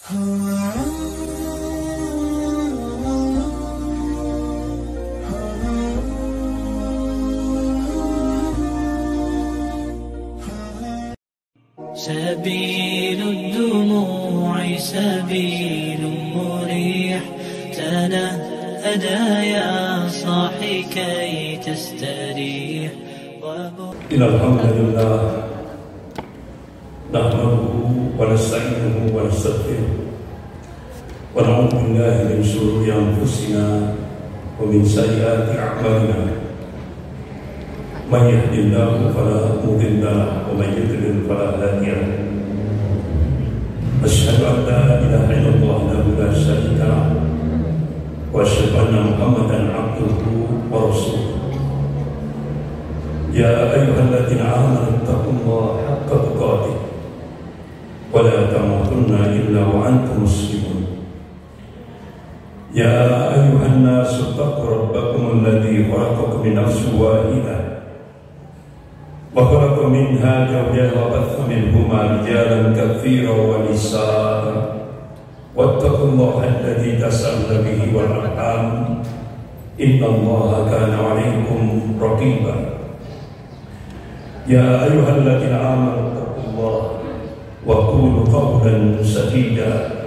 سبيل الدموع سبيل مريح تنهدى يا صاحي كي تستريح. إن الحمد لله نحمده ونستعينه ونستغفره ونعوذ بالله من شرور أنفسنا ومن سيئات أعمالنا. من يهد الله فلا مضل له ومن يضلل فلا هادي له. أشهد أن لا إله إلا الله وحده لا شريك له وأشهد أن محمدا عبده ورسوله. يا أيها الذين آمنوا اتقوا الله حق تقاته ولا تموتن إلا وأنتم مسلمون. يا أيها الناس اتقوا ربكم الذي خلقكم من نفس واحدة وخلق منها زوجها وبث منهما رجالا كثيرا ونساء واتقوا الله الذي تسألون به والأرحام إن الله كان عليكم رقيبا. يا أيها الذين آمنوا اتقوا الله وقولوا قولا سديدا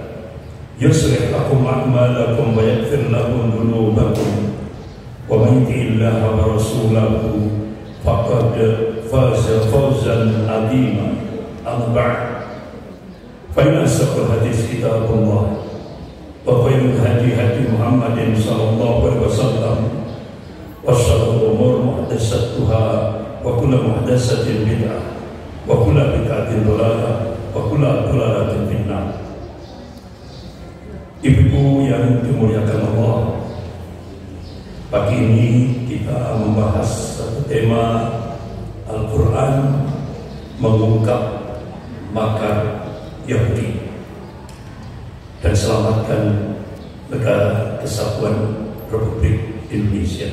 يصلح لكم أعمالكم ويغفر لكم ذنوبكم ومن يطع الله ورسوله فقد فاز فوزا عظيما. أما بعد فإن أصدق الحديث كتاب الله وخير الهدي هدي محمد صلى الله عليه وسلم وشر الأمور محدثاتها وكل محدثة بدعة وكل بدعة ضلالة وكل ضلالة في النار. Ibu yang dimuliakan Allah, pagi ini kita membahas satu tema Al-Quran mengungkap makar Yahudi dan selamatkan negara kesatuan Republik Indonesia.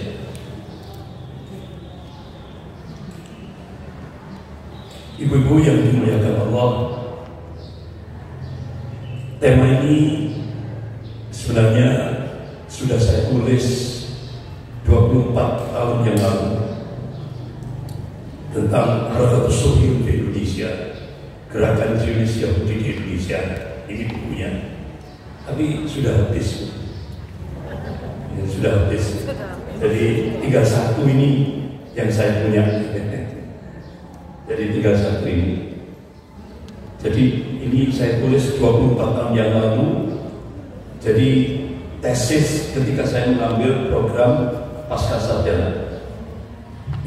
Ibu-ibu yang dimuliakan Allah, tema ini sebenarnya sudah saya tulis 24 tahun yang lalu tentang Harakatus Suhyun di Indonesia, Gerakan Zionis Yahudi di Indonesia. Ini bukunya, tapi sudah habis. Ya, sudah habis. Jadi tinggal satu ini yang saya punya. Jadi tinggal satu ini. Jadi ini saya tulis 24 tahun yang lalu. Jadi tesis ketika saya mengambil program pascasarjana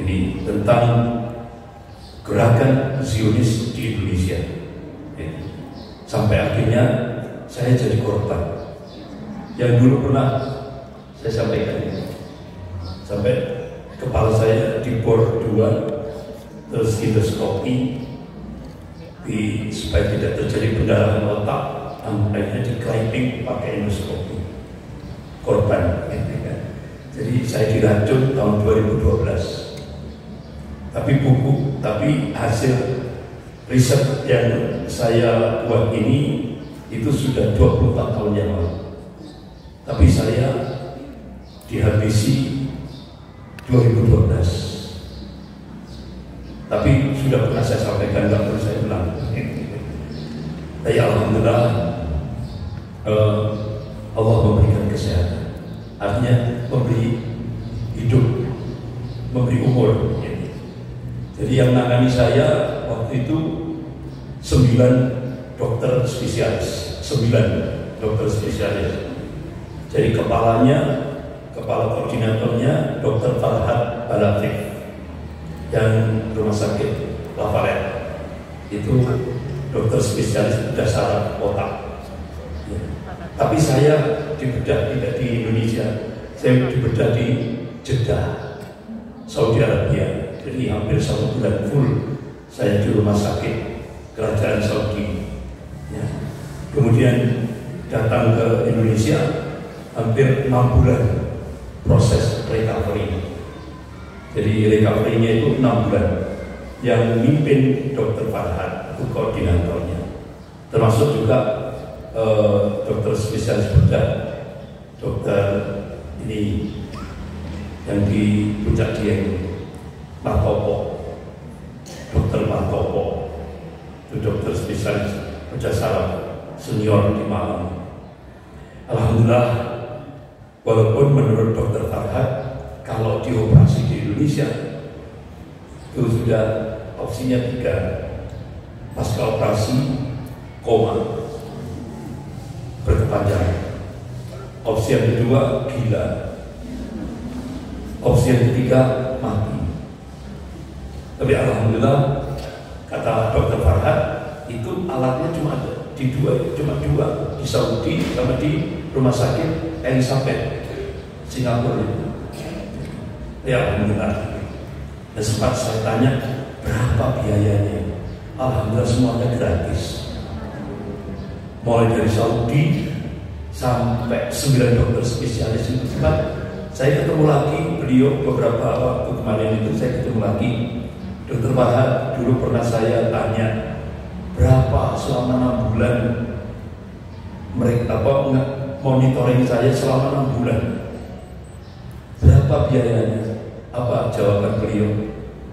ini tentang Gerakan Zionis di Indonesia. Sampai akhirnya saya jadi korban. Yang dulu pernah saya sampaikan ini. Sampai kepala saya dibor 2, terus endoskopi supaya tidak terjadi pendarahan otak. Akhirnya di clipping pakai endoskopi. Korban. Jadi saya diracun tahun 2012. Tapi hasil riset yang saya buat ini itu sudah 24 tahun yang lalu. Tapi saya dihabisi 2012. Tapi sudah pernah saya sampaikan, nggak perlu saya ulang. Tapi alhamdulillah Allah memberikan kesehatan. Artinya memberi hidup, memberi umur. Jadi yang menangani saya waktu itu 9 dokter spesialis. Jadi kepala koordinatornya Dr. Farhad Balatif yang rumah sakit Lafaret. Itu dokter spesialis bedah saraf otak. Tapi saya dibedah tidak di Indonesia, saya dibedah di Jeddah, Saudi Arabia. Jadi hampir 1 bulan full saya di rumah sakit kerajaan Saudi. Ya. Kemudian datang ke Indonesia hampir 6 bulan proses recovery. Jadi recovery-nya itu 6 bulan. Yang mimpin Dr. Farhad, itu koordinatornya. Termasuk juga yang di Puncak Dieng, Martopo, Dokter Martopo, itu dokter spesialis wajah saraf senior di Malang. Alhamdulillah, walaupun menurut Dokter Farhad, kalau dioperasi di Indonesia itu sudah opsinya 3, pasca operasi koma berkepanjangan, opsi yang kedua gila, opsi yang ketiga mati. Tapi alhamdulillah, kata Dokter Farhad, itu alatnya cuma ada cuma dua di Saudi sama di rumah sakit Elizabeth Singapura itu. Ya alhamdulillah. Dan sempat saya tanya berapa biayanya. Alhamdulillah semuanya gratis. Mulai dari Saudi sampai 9 dokter spesialis itu. Saya ketemu lagi beliau beberapa waktu kemarin itu, saya ketemu lagi Dokter Farhad. Dulu pernah saya tanya berapa selama 6 bulan mereka monitoring saya selama 6 bulan, berapa biayanya? Apa jawaban beliau?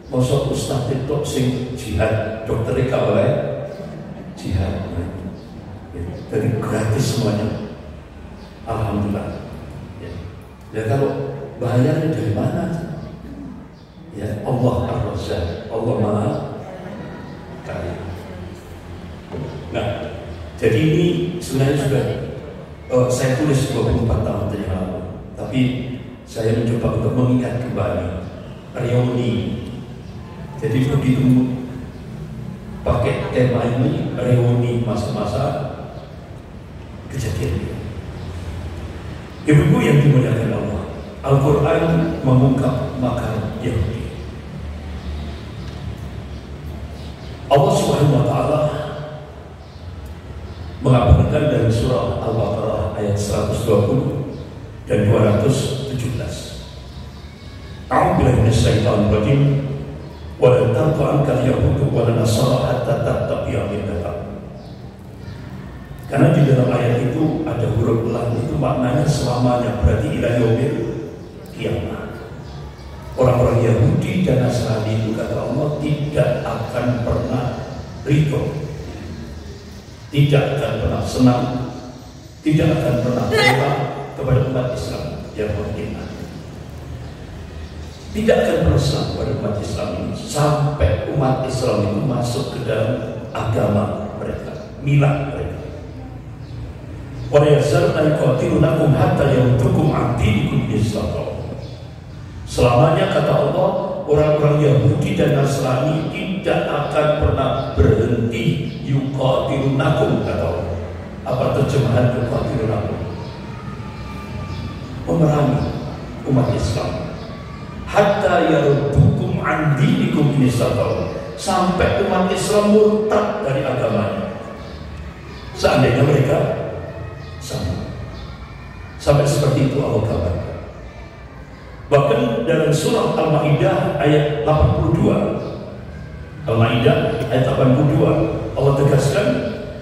Masa ustaz itu sing jihad, dokter oleh jihad. Jadi gratis semuanya. Alhamdulillah. Ya kalau bayarnya dari mana? Ya Allah Ar-Razzaq, Allah Maha Kaya. Nah, jadi ini sebenarnya sudah saya tulis 24 tahun yang lalu, tapi saya mencoba untuk mengingat kembali reuni. Jadi begitu pakai tema ini, reuni masa-masa kejadian. Ibu-ibu yang dimuliakan Allah, Al-Quran mengungkap makar Yahudi. Allah Subhanahu wa Ta'ala mengabarkan dari surah Al-Baqarah ayat 120 dan 217. A'udzubillahi minasyaitonir rajim. Wa lan tarda anka al-yahudu wa lan nasara hatta tattabi'a millatahum. Karena di dalam ayat itu ada huruf lam, itu maknanya selamanya, berarti ila yaumil kiamah. Orang-orang Yahudi dan Nasrani itu kata Allah tidak akan pernah ridho, tidak akan pernah senang, tidak akan pernah rela kepada umat Islam yang beriman. Tidak akan pernah senang kepada umat Islam ini sampai umat Islam itu masuk ke dalam agama mereka, milah mereka. Wa yazarna yuqatilunakum hatta yamtukum an dinikum istaqam. Selamanya kata Allah, orang-orang Yahudi dan Nasrani tidak akan pernah berhenti. Yuqatilunakum kata Allah. Apa terjemahan yuqatilunakum? Memerangi umat Islam. Hatta yaruddukum an dinikum istaqam. Sampai umat Islam murtad dari agamanya. Seandainya mereka sama. Sampai seperti itu Allah kabarkan. Bahkan dalam surah Al-Ma'idah ayat 82, Al-Ma'idah ayat 82, Allah tegaskan,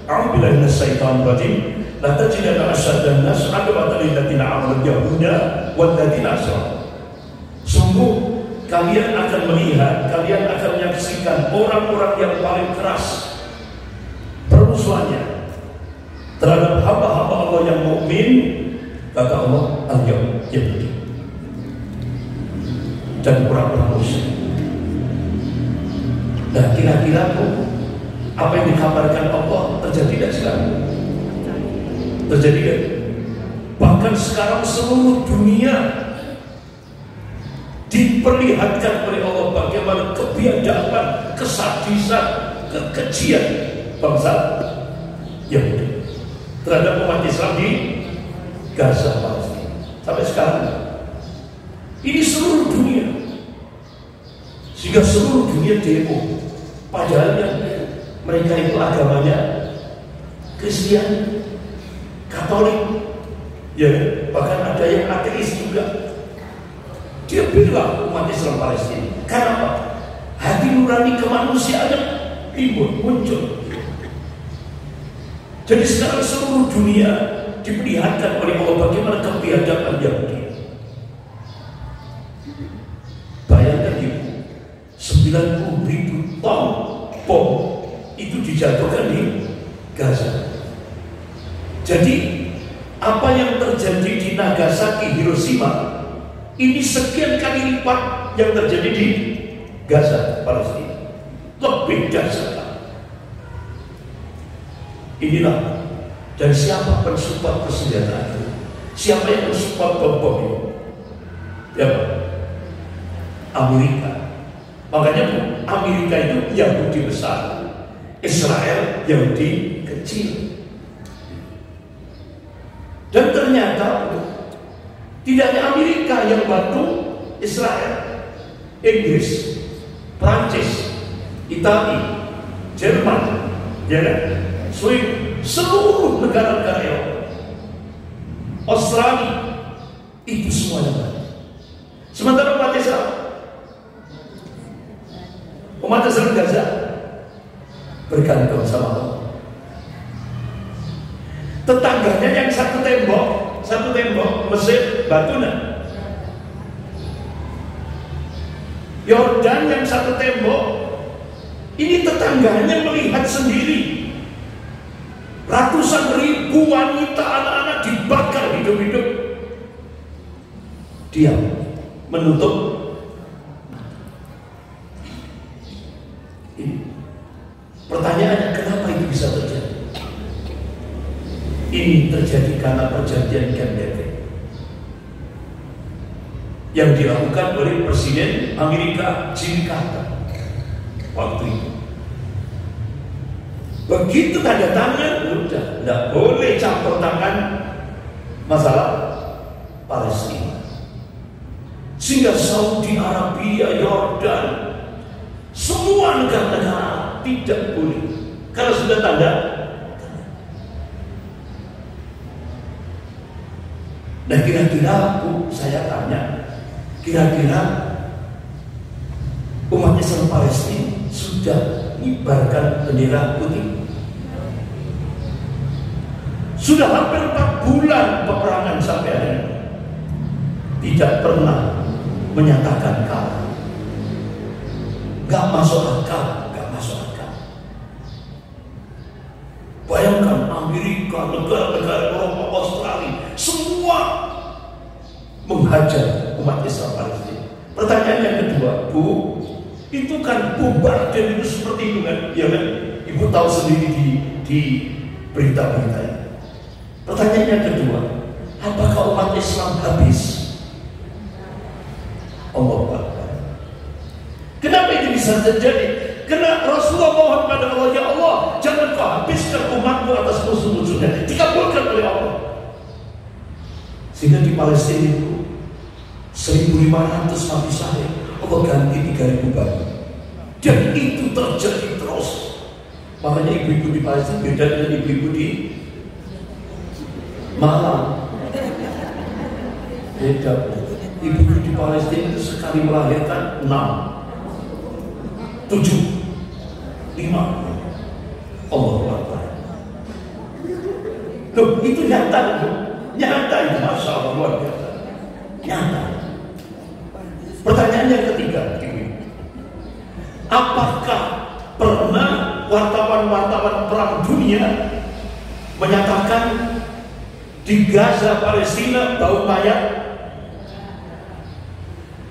A'udzubillahi minasyaitonir rajim, la tajidanna asyaddan nas 'adawatan lil ladzina amanu yahuda wal ladzina asyraku. Sungguh kalian akan melihat, kalian akan menyaksikan orang-orang yang paling keras permusuhannya terhadap hamba-hamba Allah yang mukmin, kata Allah, al-Yahudi dan orang-orang musyrik. Nah, kira-kira apa yang dikabarkan Allah terjadi tidak sekarang? Terjadi kan? Bahkan sekarang seluruh dunia diperlihatkan oleh Allah bagaimana kebiadaban, kesadisan, kekejian bangsa Yahudi terhadap umat Islam di Gaza, Palestina. Sampai sekarang ini seluruh dunia, sehingga seluruh dunia demo. Padahal mereka itu agamanya Kristen, Katolik, ya, bahkan ada yang ateis juga. Dia bilang umat Islam Palestina. Karena apa? Hati nurani kemanusiaan muncul. Jadi sekarang seluruh dunia diperlihatkan oleh Allah bagaimana kebiadaban Yahudi. Jadi apa yang terjadi di Nagasaki, Hiroshima, ini sekian kali lipat yang terjadi di Gaza, Palestina. Lebih dahsyat. Inilah. Dan siapa pensupport persenjataan itu? Siapa yang mensupport bom ini? Ya, Amerika. Makanya Amerika itu Yahudi besar, Israel Yahudi kecil. Dan ternyata tidak hanya Amerika yang bantu Israel, Inggris, Prancis, Italia, Jerman, ya kan? Swiss, seluruh negara-negara Eropa, Australia, itu semuanya bantu. Sementara umat Islam Gaza bergantung sama Allah. Tetangganya yang satu tembok Mesir, Batuna. Yordan yang satu tembok, ini tetangganya melihat sendiri ratusan ribu wanita, anak-anak dibakar hidup-hidup. Dia menutup ini. Pertanyaannya, kenapa itu bisa terjadi? Ini terjadi karena perjanjian Camp David yang dilakukan oleh Presiden Amerika Jimmy Carter waktu itu. Begitu tanda tangan, udah tidak boleh campur tangan masalah Palestina. Sehingga Saudi Arabia, Yordan, semua negara-negara tidak boleh, karena sudah tanda. Nah, kira-kira saya tanya, kira-kira umat Islam Palestina sudah mengibarkan bendera putih? Sudah hampir 4 bulan peperangan sampai hari ini, tidak pernah menyatakan kalah. Gak masuk akal, gak masuk akal. Bayangkan Amerika, negara-negara Eropa, Australia, semua menghajar umat Islam Palestina. Pertanyaan yang kedua, Bu, itu kan bombardir itu seperti itu kan? Ya kan? Ibu tahu sendiri di berita-berita ini. Pertanyaan yang kedua, apakah umat Islam habis? Allah Akbar. Kenapa itu bisa terjadi? Karena Rasulullah mohon pada Allah, ya Allah, jangan kau habiskan umatmu atas musuh-musuhnya. Dikabulkan oleh Allah. Sehingga di Palestina itu 1.500 mati syahid, Allah ganti 3.000 baru. Dan itu terjadi terus. Makanya ibu-ibu di Palestina beda dengan ibu-ibu di Malang. Beda. Ibu-ibu di Palestina itu sekali melahirkan 6, 7, 5. Allah Akbar. Loh, itu nyata itu. Nyata itu, Masya Allah, luar biasa. Nyata. Pertanyaan yang ketiga, apakah pernah wartawan-wartawan perang dunia menyatakan di Gaza, Palestina bau mayat?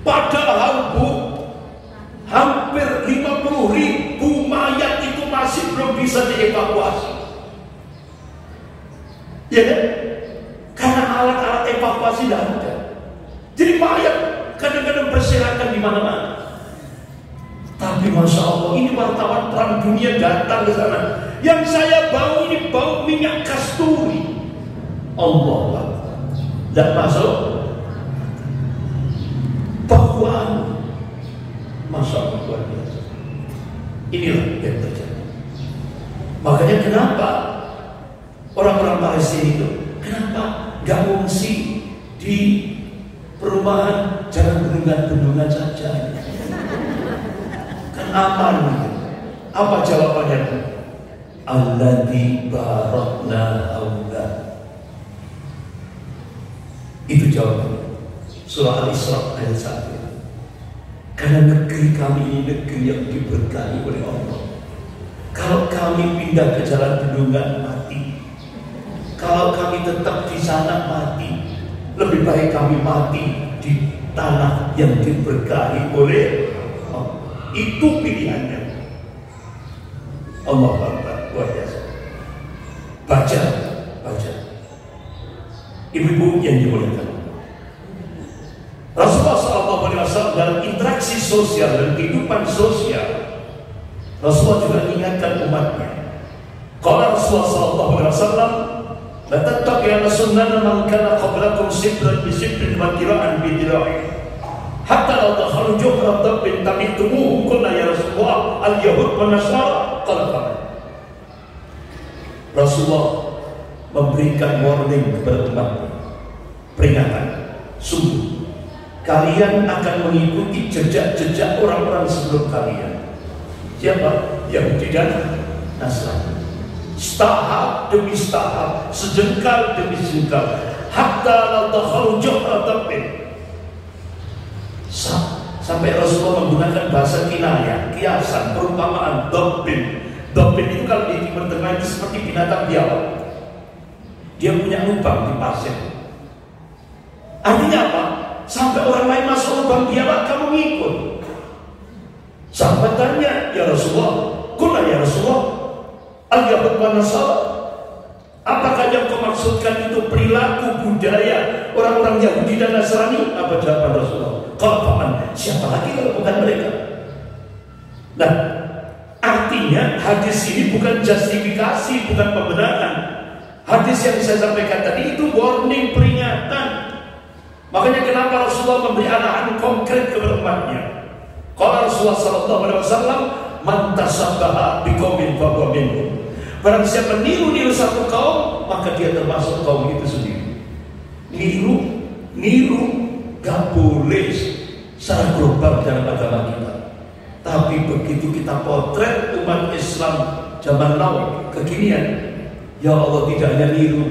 Padahal Bu, hampir 50.000 mayat itu masih belum bisa dievakuasi. Ya kan? Karena alat-alat evakuasi tidak ada. Jadi mayat kadang-kadang berserakan di mana-mana. Tapi Masya Allah, ini wartawan perang dunia datang ke sana. Yang saya bau ini bau minyak kasturi. Allah, tidak masuk. Bauan, Masya Allah, luar biasa. Inilah yang terjadi. Makanya kenapa orang-orang Palestina itu, kenapa gak mengungsi di perumahan, jangan bendungan-bendungan saja, kan aman gitu. Apa jawabannya? Alladzi barakna haula. Itu jawabannya. Surah Al-Isra ayat 1. Karena negeri kami ini negeri yang diberkahi oleh Allah. Kalau kami pindah ke jalan bendungan, mati. Kalau kami tetap di sana mati, lebih baik kami mati di tanah yang diberkahi oleh Allah. Itu pilihannya. Allah Akbar, luar biasa. Baca. Ibu-ibu yang dimuliakan, Rasulullah SAW dalam interaksi sosial dan kehidupan sosial, Rasulullah juga ingatkan umatnya. Kalau Rasulullah SAW, la tattabi'anna sunnana man kana qablakum sibran bi sibrin wa tira'an bi tira'in hatta law dakhalu juhra dabbin tabi'tumuhu qulna ya Rasulullah al-yahud wa nasara qala. Rasulullah memberikan warning kepada umatnya, peringatan, sungguh kalian akan mengikuti jejak-jejak orang-orang sebelum kalian. Siapa? Yahudi dan Nasrani. Setahap demi setahap, sejengkal demi sejengkal, hatta law dakhalu juhra dabbin. Sampai Rasulullah menggunakan bahasa kinayah, kiasan, perumpamaan, dabbin. Dabbin itu kalau di Timur Tengah itu seperti binatang biawak. Dia punya lubang di pasir. Artinya apa? Sampai orang lain masuk lubang biawak, kamu ngikut. Sahabat tanya, ya Rasulullah, qulna ya Rasulullah, al-yahud wa nasara, apakah yang kau maksudkan itu perilaku budaya orang-orang Yahudi dan Nasrani? Apa jawaban Rasulullah? Kalau siapa lagi kalau bukan mereka? Nah, artinya hadis ini bukan justifikasi, bukan pembenaran. Hadis yang saya sampaikan tadi itu warning, peringatan. Makanya kenapa Rasulullah memberi arahan konkret kepada umatnya. Kalau Rasulullah SAW, man tasabbaha biqaumin fahuwa minhum. Barang siapa niru satu kaum, maka dia termasuk kaum itu sendiri. Niru gak boleh secara global dalam agama kita. Tapi begitu kita potret umat Islam zaman now kekinian, ya Allah, tidak hanya niru,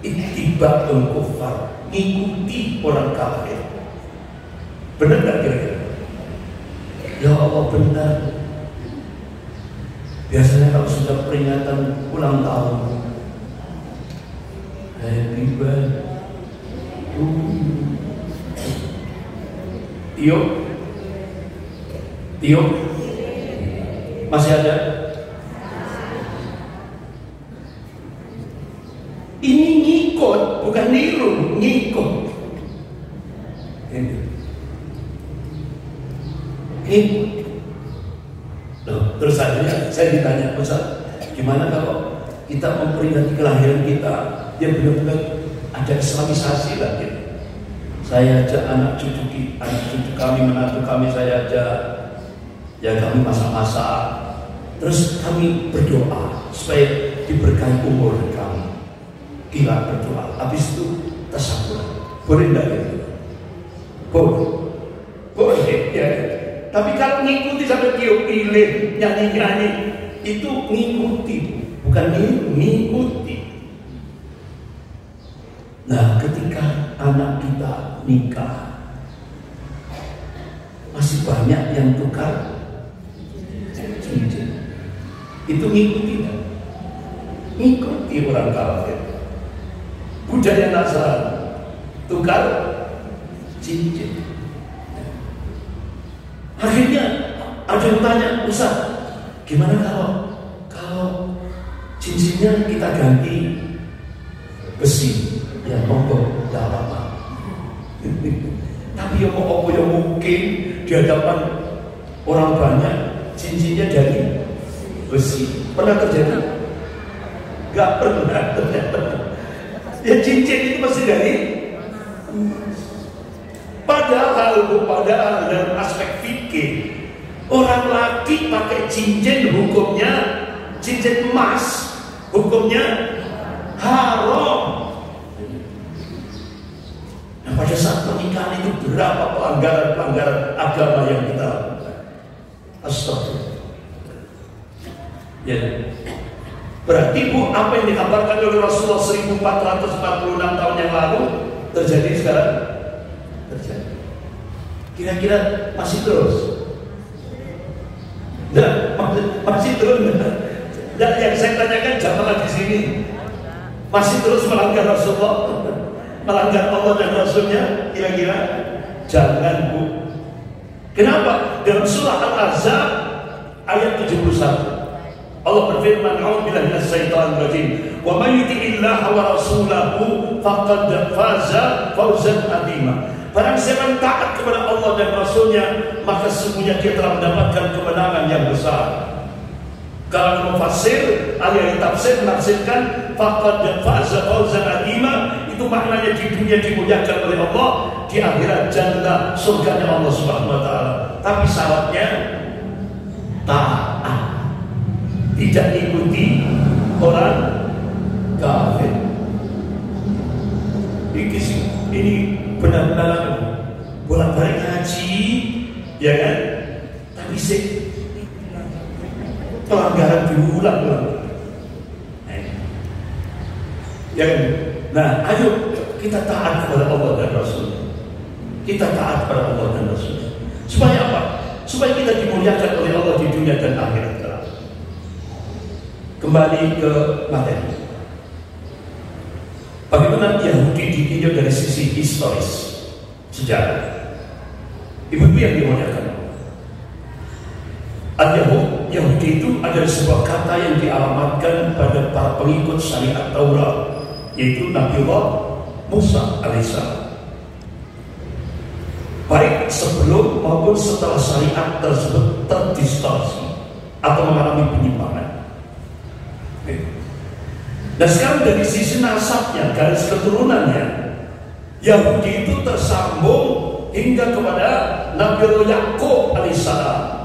ittiba'ul kuffar, ngikuti orang kafir. Benar gak kira-kira? Ya Allah, benar. Biasanya kalau sudah peringatan ulang tahun, happy birthday to Tio, masih ada? Ini ngikut, bukan niru, ngikut. Ngikut. Loh, terus saya ditanya, Ustaz, gimana kalau kita memperingati kelahiran kita, ya benar-benar ada islamisasi lagi. Saya ajak anak cucu kami, menantu kami, saya ajak, ya kami masak-masak, terus kami berdoa supaya diberkahi umur kami. Kita berdoa, habis itu tasawuf. Boleh enggak gitu? Boleh ya. Tapi kalau ngikuti sampai tiup pilih, nyanyi-nyanyi, itu ngikuti, bukan ngikuti. Nah, ketika anak kita nikah, masih banyak yang tukar cincin. Itu ngikuti kan? Ngikuti orang kafir. Budaya Nasrani, tukar cincin. Akhirnya ada yang tanya, Ustaz, gimana kalau cincinnya kita ganti besi? Ya monggo, tidak apa-apa. Tapi ya mau apa yang mungkin di hadapan orang banyak cincinnya dari besi. Pernah terjadi? Gak pernah ternyata. Ya cincin itu masih dari. Padahal dalam aspek fikih, orang laki pakai cincin hukumnya cincin emas, hukumnya haram. Nah, pada saat pernikahan itu berapa pelanggaran agama yang kita lakukan? Astagfirullah. Ya. Berarti Bu, apa yang dikabarkan oleh Rasulullah 1446 tahun yang lalu terjadi sekarang? Terjadi. Kira-kira masih terus? Nah, masih terus. Dan yang saya tanyakan jamaah di sini Masih terus melanggar Rasulullah, melanggar Allah dan Rasulnya, kira-kira? Jangan, Bu. Kenapa? Dalam surah Al-Ahzab ayat 71 Allah berfirman, "A'udzubillahi minasyaitonir rajim. Wa may yuti'illaha wa rasulahu faqad faza fawzan 'azima." Barang siapa yang taat kepada Allah dan Rasulnya, maka sesungguhnya dia telah mendapatkan kemenangan yang besar. Kalau mufassir, ahli tafsir menafsirkan faqad faza fawzan 'azima, itu maknanya di dunia dimuliakan oleh Allah, di akhirat jannah, surganya Allah Subhanahu wa taala. Tapi syaratnya taat. Tidak ikuti orang kafir. Ini benar-benar bolak-balik ngaji, ya kan? Tapi pelanggaran diulang-ulang. Ya kan? Nah, ayo kita taat kepada Allah dan Rasul. Kita taat kepada Allah dan Rasul. Supaya apa? Supaya kita dimuliakan oleh Allah di dunia dan akhirat. Kembali ke materi. Bagaimana Yahudi ditinjau dari sisi historis, sejarah. Ibu-ibu yang dimuliakan, Yahudi itu adalah sebuah kata yang dialamatkan pada para pengikut syariat Taurat, yaitu Nabiullah Musa alaihissalam. Baik sebelum maupun setelah syariat tersebut terdistorsi atau mengalami penyimpangan. Dan sekarang dari sisi nasabnya, garis keturunannya, Yahudi itu tersambung hingga kepada Nabiullah Yakub alaihissalam.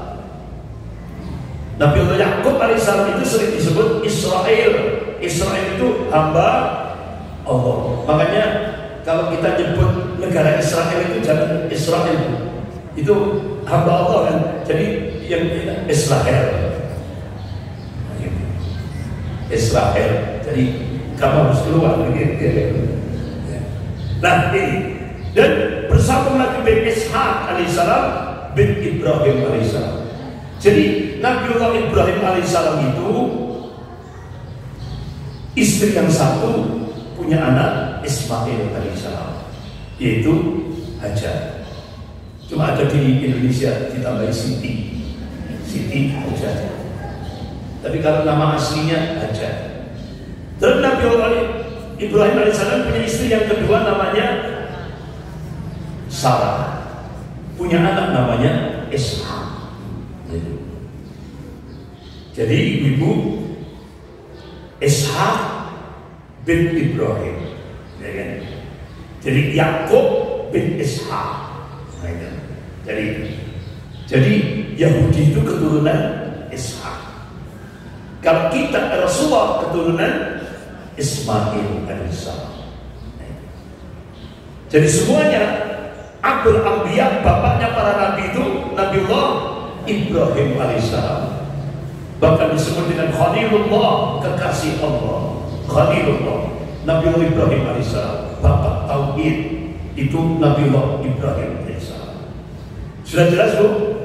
Nabiullah Yakub alaihissalam itu sering disebut Israel. Israel itu hamba Allah. Makanya kalau kita nyebut negara Israel itu jangan Israel, itu hamba Allah kan. Jadi yang Israel. Jadi kamu harus keluar begitu. Nah ini, dan bersambung lagi bin Ishaq alaihissalam bin Ibrahim alaihissalam. Jadi Nabiullah Ibrahim alaihissalam itu istri yang satu punya anak Ismail alaihissalam, yaitu Hajar. Cuma ada di Indonesia ditambahi Siti Hajar. Tapi kalau nama aslinya Hajar. Terus Nabiullah Ibrahim alaihissalam punya istri yang kedua namanya Sarah, punya anak namanya Ishak. Jadi ibu Ishak bin Ibrahim, ya kan? Jadi Yakub bin Ishak. Jadi Yahudi itu keturunan Ishak. Kalau kita Rasulullah keturunan Ismail alaihissalam. Jadi semuanya Abul Anbiya, bapaknya para nabi itu Nabiullah Ibrahim alaihissalam. Bahkan disebut dengan Khalilullah, kekasih Allah. Khalilullah, Nabiullah Ibrahim alaihissalam. Bapak tauhid itu Nabiullah Ibrahim alaihissalam. Sudah jelas, Bu?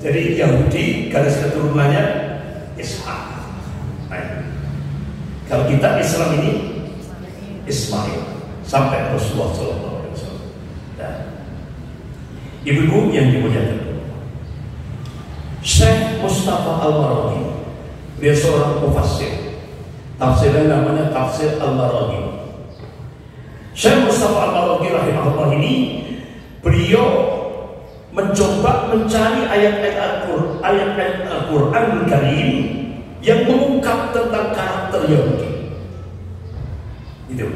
Jadi Yahudi garis keturunannya Ishak. Kalau kita Islam ini Ismail sampai Rasulullah SAW. Ibu-ibu yang dimuliakan, Syekh Mustafa Al-Maraghi, dia seorang mufassir, tafsirnya namanya Tafsir Al-Maraghi. Syekh Mustafa Al-Maraghi rahimahullah ini, beliau mencoba mencari ayat-ayat Al-Quran Karim yang mengungkap tentang karakter Yahudi. Itu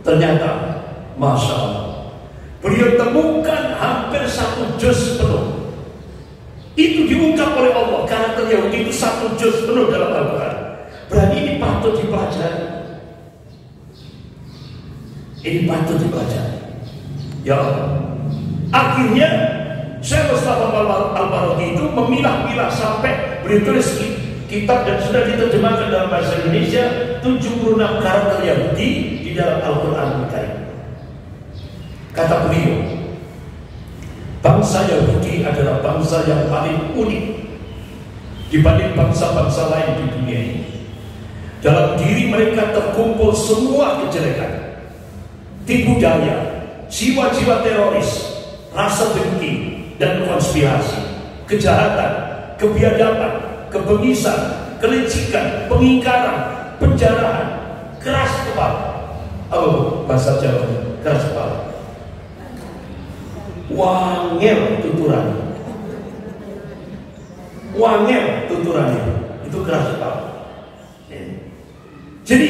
ternyata, masya Allah, beliau temukan hampir 1 juz penuh. Itu diungkap oleh Allah, karakter Yahudi itu 1 juz penuh dalam Al-Quran. Berarti ini patut dipelajari. Ini patut dipelajari. Ya Allah. Akhirnya Syekh Mustafa Al-Maraghi itu memilah-milah sampai beliau tulis kitab dan sudah diterjemahkan dalam bahasa Indonesia 76 karakter Yahudi di dalam Al-Quran Karim. Kata beliau, bangsa Yahudi adalah bangsa yang paling unik dibanding bangsa-bangsa lain di dunia ini. Dalam diri mereka terkumpul semua kejelekan, tipu daya, jiwa-jiwa teroris, rasa dengki dan konspirasi, kejahatan, kebiadaban, kebengisan, kelicikan, pengingkaran, penjarahan, keras kepala. Apa bahasa Jawa? Keras kepala. Wangel tuturannya. Wangel tuturannya. Itu keras kepala. Jadi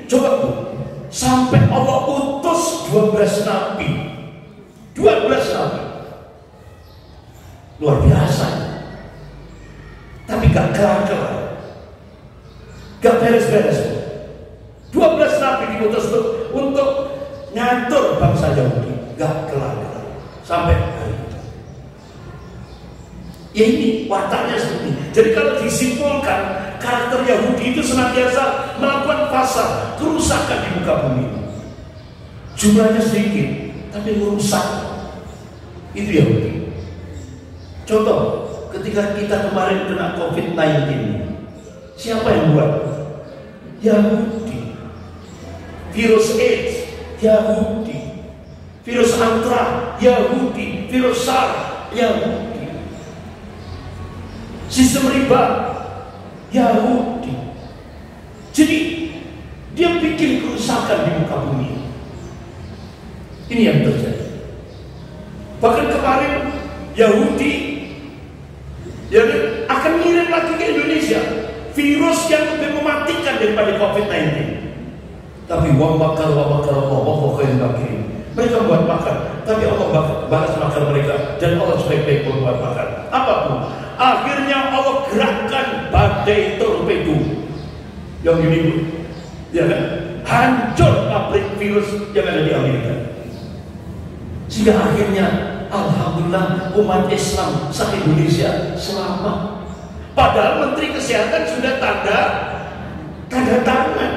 coba Bu, sampai Allah utus 12 nabi. 12 nabi. Luar biasa. Tapi gak kelar-kelar, gak beres-beres. 12 nabi diutus untuk ngatur bangsa Yahudi. Gak kelar-kelar sampai hari ini. Ya ini wataknya seperti ini. Jadi kalau disimpulkan, karakter Yahudi itu senantiasa melakukan fasad, kerusakan di muka bumi. Jumlahnya sedikit, tapi merusak. Itu Yahudi. Contoh, ketika kita kemarin kena COVID-19, siapa yang buat? Yahudi. Virus AIDS, Yahudi. Virus antraks, Yahudi. Virus SARS, Yahudi. Sistem riba, Yahudi. Jadi dia bikin kerusakan di muka bumi. Ini yang terjadi. Bahkan kemarin Yahudi akan ngirim lagi ke Indonesia virus yang lebih mematikan daripada COVID-19. Tapi mereka buat makan, tapi Allah balas makan mereka, dan Allah sebaik-baik membuat makan. Apapun, akhirnya Allah gerakkan badai torpedo yang ini, ya kan, hancur pabrik virus yang ada di Amerika. Sehingga akhirnya alhamdulillah umat Islam se-Indonesia selamat. Padahal Menteri Kesehatan sudah tanda tangan.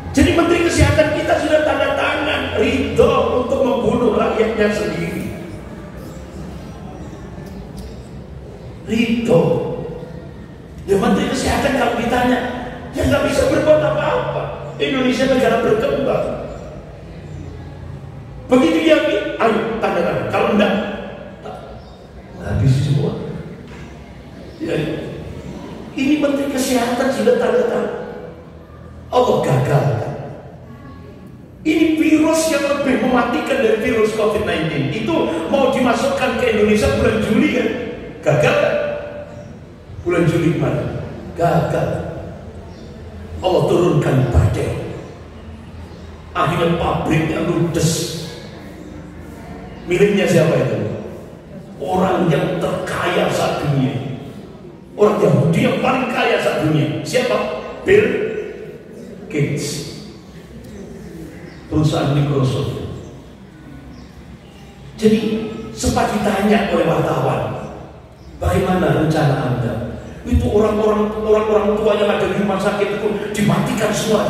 Jadi Menteri Kesehatan kita sudah tanda tangan ridho untuk membunuh rakyatnya sendiri. Ridho. Ya Menteri Kesehatan kalau ditanya, ya nggak bisa berbuat apa-apa. Indonesia negara berkembang. Begitu dia, ayo tanda tangan. Kalau enggak, habis semua. Ya, ini Menteri Kesehatan sudah tanda tangan. Allah gagal. Ini virus yang lebih mematikan dari virus COVID-19 itu mau dimasukkan ke Indonesia bulan Juli kan? Gagal kan? Bulan Juli kemarin gagal. Allah turunkan badai. Akhirnya pabriknya ludes. Miliknya siapa itu? Orang yang terkaya saat dunia. Orang Yahudi yang paling kaya saat dunia. Siapa? Bill Gates. Perusahaan Microsoft. Jadi sempat ditanya oleh wartawan, bagaimana rencana Anda? Itu orang-orang tua yang ada di rumah sakit itu dimatikan semua.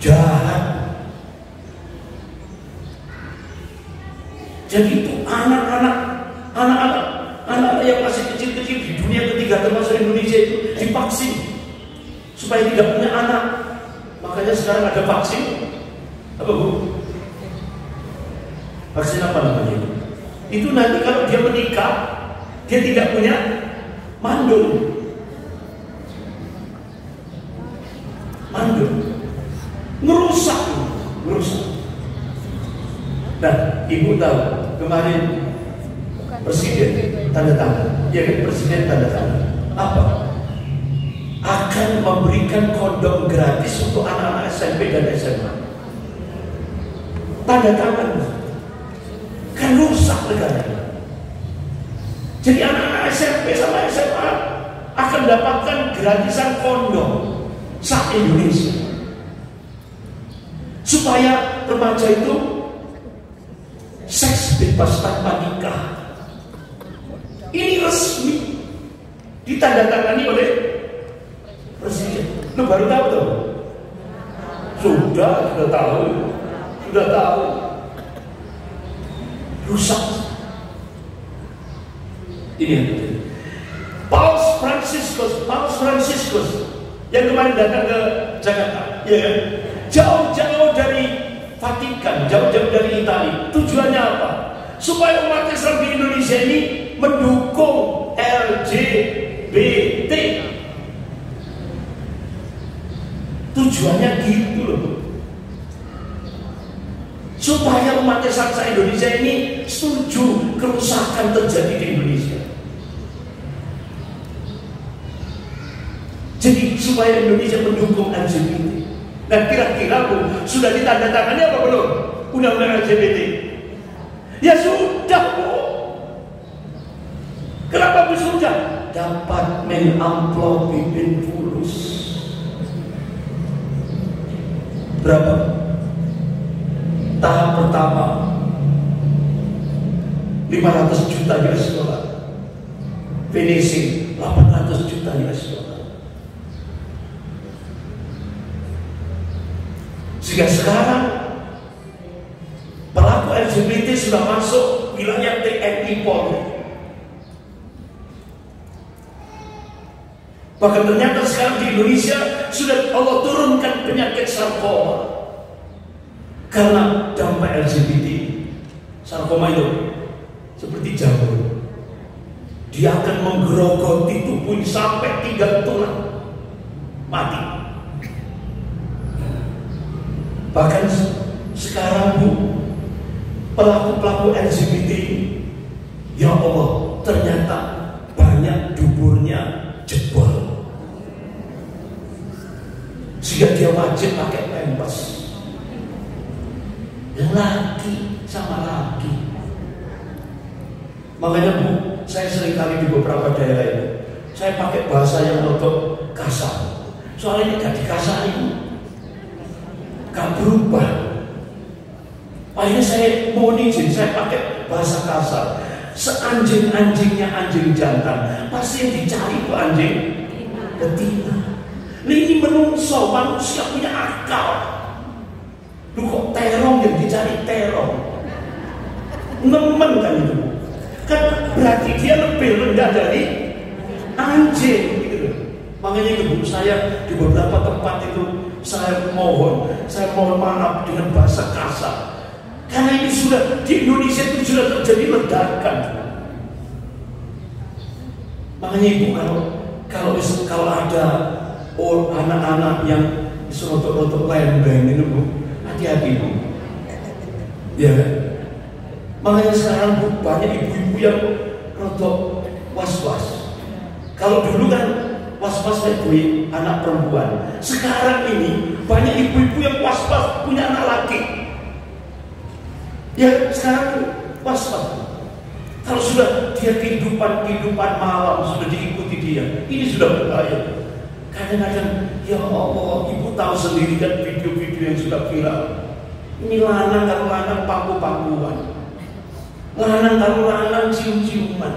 Jahat. Jadi itu anak-anak yang masih kecil-kecil di dunia ketiga termasuk Indonesia itu divaksin supaya tidak punya anak. Makanya sekarang ada vaksin apa Bu? Vaksin apa namanya? Itu nanti kalau dia menikah dia tidak punya mandul. Ngerusak. Nah, Ibu tahu kemarin Presiden tanda tangan, ya kan, Presiden tanda tangan apa? Akan memberikan kondom gratis untuk anak-anak SMP dan SMA. Tanda tangan, kan rusak negara. Jadi anak-anak SMP sama SMA akan dapatkan gratisan kondom se-Indonesia, supaya remaja itu seks bebas tanpa nikah. Ini resmi ditandatangani oleh Presiden. Lu baru tahu tuh? Sudah tahu. Rusak. Ini yang terjadi. Paus Fransiskus yang kemarin datang ke Jakarta, ya kan? Jauh-jauh dari Vatikan, jauh-jauh dari Italia. Tujuannya apa? Supaya umat Islam di Indonesia ini mendukung LGBT. Tujuannya gitu loh. Supaya umat Islam Indonesia ini setuju kerusakan terjadi di Indonesia. Jadi supaya Indonesia mendukung LGBT. Nah kira-kira Bu, sudah ditandatangani apa belum undang-undang LGBT? Ya sudah Bu. Kenapa Bu sudah? Dapat mengamplop pimpin fulus. Berapa? Tahap pertama 500 juta US dollar, finishing 800 juta US dollar. Sehingga sekarang pelaku LGBT sudah masuk wilayah TNI Polri. Bahkan ternyata sekarang di Indonesia sudah Allah turunkan penyakit sarkoma karena dampak LGBT. Sarkoma itu seperti jamur, dia akan menggerogoti tubuh sampai 3 tulang mati. Bahkan sekarang Bu, pelaku-pelaku LGBT, ya Allah, ternyata banyak duburnya jebol, sehingga dia wajib pakai pampers. Laki sama laki. Makanya Bu, saya seringkali di beberapa daerah ini saya pakai bahasa yang untuk kasar. Soalnya gak dikasari, gak berubah. Akhirnya saya mohon izin, saya pakai bahasa kasar. Seanjing-anjingnya anjing jantan, pasti yang dicari itu anjing betina. Nah ini menungso, manusia punya akal. Lu kok terong yang dicari terong? Nemen kan itu? Kan berarti dia lebih rendah dari anjing gitu. Makanya ibu saya di beberapa tempat itu saya mohon maaf dengan bahasa kasar. Karena ini sudah di Indonesia itu sudah terjadi ledakan. Makanya ibu kalau ada anak-anak yang serotok-rotok lembeng itu Bu, hati-hati Bu. Ya kan? Makanya sekarang Bu, banyak ibu-ibu yang rotok was-was. Kalau dulu kan was-was ibu anak perempuan. Sekarang ini banyak ibu-ibu yang was-was punya anak laki. Ya sekarang was-was. Kalau sudah dia kehidupan malam sudah diikuti dia, ini sudah berbahaya. Kadang-kadang ya Allah, ibu tahu sendiri kan video-video yang sudah viral. Ini lanang kalau lanang pangku-pangkuan, lanang kalau lanang cium-ciuman.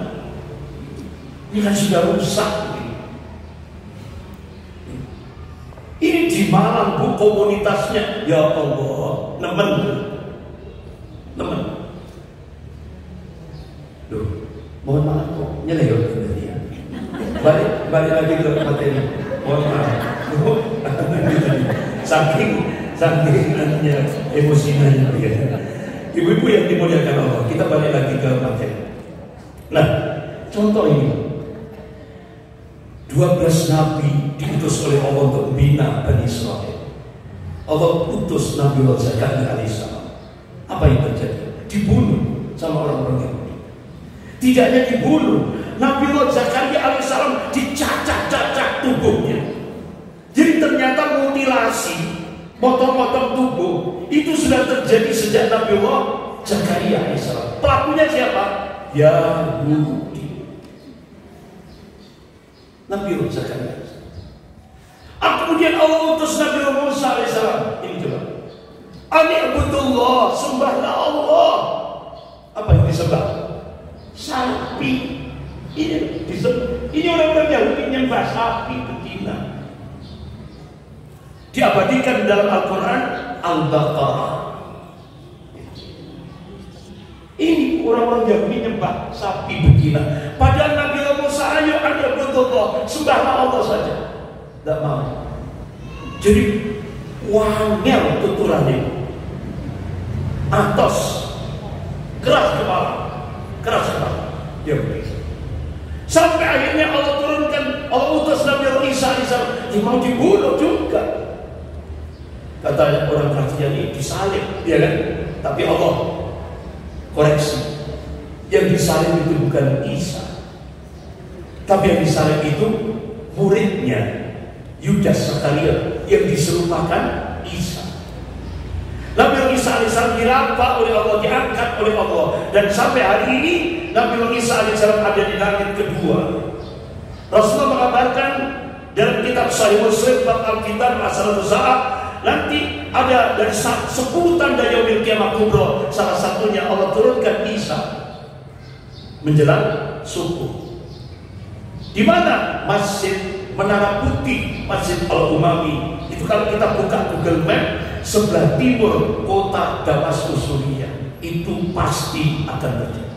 Ini kan sudah rusak. Ini di Malang Bu, komunitasnya ya Allah, nemen. Loh, mohon maaf kok nyelewat ini ya. Balik lagi ke materi. Mohon maaf. Saking nantinya emosinya ya. Ibu-ibu yang dimuliakan Allah, kita balik lagi ke materi. Nah, contoh ini 12 nabi diutus oleh Allah untuk membina Bani Israel. Allah utus Nabi Zakaria alaihissalam. Apa yang terjadi? Dibunuh sama orang-orang Yahudi. Tidak hanya dibunuh, Nabi Zakaria alaihissalam dicacak-cacak tubuhnya. Jadi ternyata mutilasi, potong-potong tubuh itu sudah terjadi sejak Nabi Zakaria alaihissalam. Pelakunya siapa? Yahudi. Nabi Zakaria. Kemudian Allah utus Nabi Musa alaihissalam. Ini coba. Ani'budullah, sembahlah Allah. Apa yang disembah? Sapi. Ini orang-orang Yahudi nyembah sapi betina. Diabadikan dalam Al-Quran Al-Baqarah. Ini orang-orang Yahudi nyembah sapi betina. Padahal Nabi Musa Isa ayo anda butuh sembahlah Allah saja. Tidak mau. Jadi wangel tuturannya, atos, keras kepala. Ya begitu. Sampai akhirnya Allah turunkan, Allah utus Nabi Isa dia mau dibunuh juga. Kata orang Kristiani disalib, ya kan? Tapi Allah koreksi. Yang disalib itu bukan Isa, tapi yang disalib itu muridnya Yudas Zakaria yang diserupakan Isa. Nabi Isa alaihissalam diraba oleh Allah, diangkat oleh Allah, dan sampai hari ini Nabi Isa alaihissalam ada di langit kedua. Rasulullah mengabarkan dalam kitab Sahih Muslim bab Alkitab Asal Saat, nanti ada dari 10 tanda Yaumil Qiyamah Kubra, salah satunya Allah turunkan Isa menjelang subuh. Di mana? Masjid Menara Putih, Masjid Al-Umawi. Itu kalau kita buka Google Map, sebelah timur kota Damaskus Suriah. Itu pasti akan terjadi.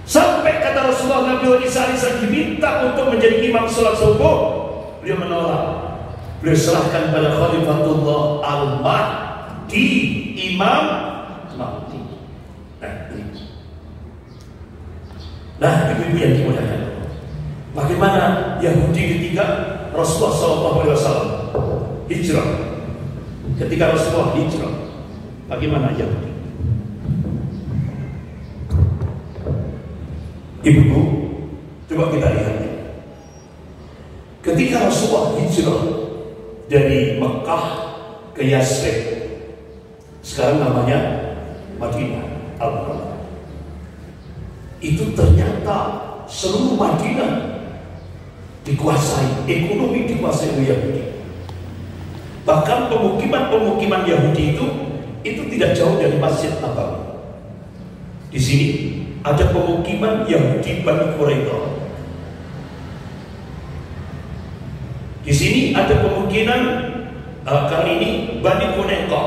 Sampai kata Rasulullah, Nabi Isa diminta untuk menjadi imam sholat subuh, beliau menolak. Beliau serahkan pada Khalifatullah Al-Mahdi, Imam Mahdi. Nah, ibu-ibu yang dimuliakan, bagaimana Yahudi ketika Rasulullah SAW hijrah? Ketika Rasulullah hijrah, bagaimana Yahudi? Ibu-ibu, coba kita lihat. Ketika Rasulullah hijrah dari Mekah ke Yasrib, sekarang namanya Madinah Al-Munawwarah, itu ternyata seluruh Madinah dikuasai, ekonomi dikuasai oleh Yahudi. Bahkan pemukiman Yahudi itu tidak jauh dari Masjid Nabawi. Di sini ada pemukiman Yahudi Bani Quraidah. Di sini ada pemukiman kali ini Bani Qunayqa.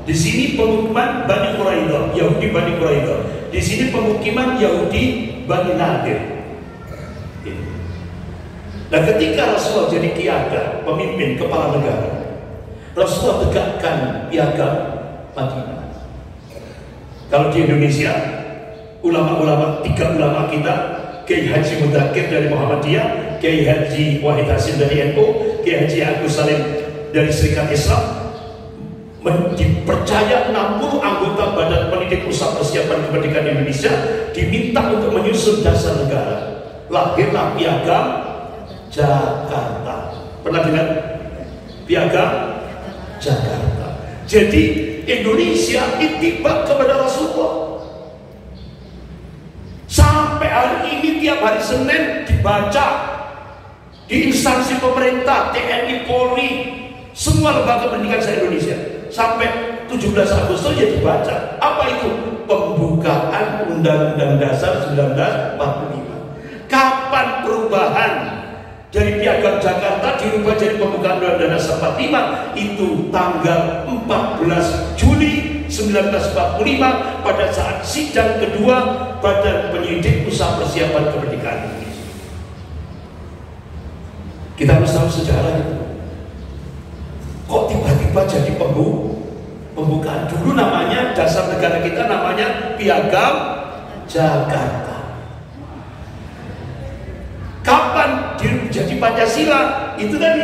Di sini pemukiman Bani Quraidah, Yahudi Bani Quraidah. Di sini pemukiman Yahudi Bani Nadir. Nah, ketika Rasulullah jadi kiaga, pemimpin kepala negara, Rasulullah tegakkan piagam Madinah. Kalau di Indonesia, ulama-ulama, 3 ulama kita, Kiai Haji Mudakir dari Muhammadiyah, Kiai Haji Wahid Hasim dari NU, Kiai Haji Agus Salim dari Serikat Islam, dipercaya 60 anggota Badan Pendidik Pusat Persiapan Kemerdekaan Indonesia diminta untuk menyusun dasar negara. Lahirlah piagam Jakarta. Pernah dengar piagam Jakarta? Jadi Indonesia itibak kepada Rasulullah. Sampai hari ini tiap hari Senin dibaca di instansi pemerintah, TNI, Polri, semua lembaga pendidikan se-Indonesia. Sampai 17 Agustus ya dibaca. Apa itu? Pembukaan Undang-Undang Dasar 1945. Kapan perubahan dari piagam Jakarta dirubah jadi pembukaan Undang-Undang Dasar 45? Itu tanggal 14 Juli 1945 pada saat sidang kedua Badan Penyidik Pusat Persiapan Kemerdekaan Indonesia. Kita harus tahu sejarah itu. Kok tiba-tiba jadi pembukaan? Dulu namanya dasar negara kita namanya Piagam Jakarta. Kapan jadi Pancasila? Itu tadi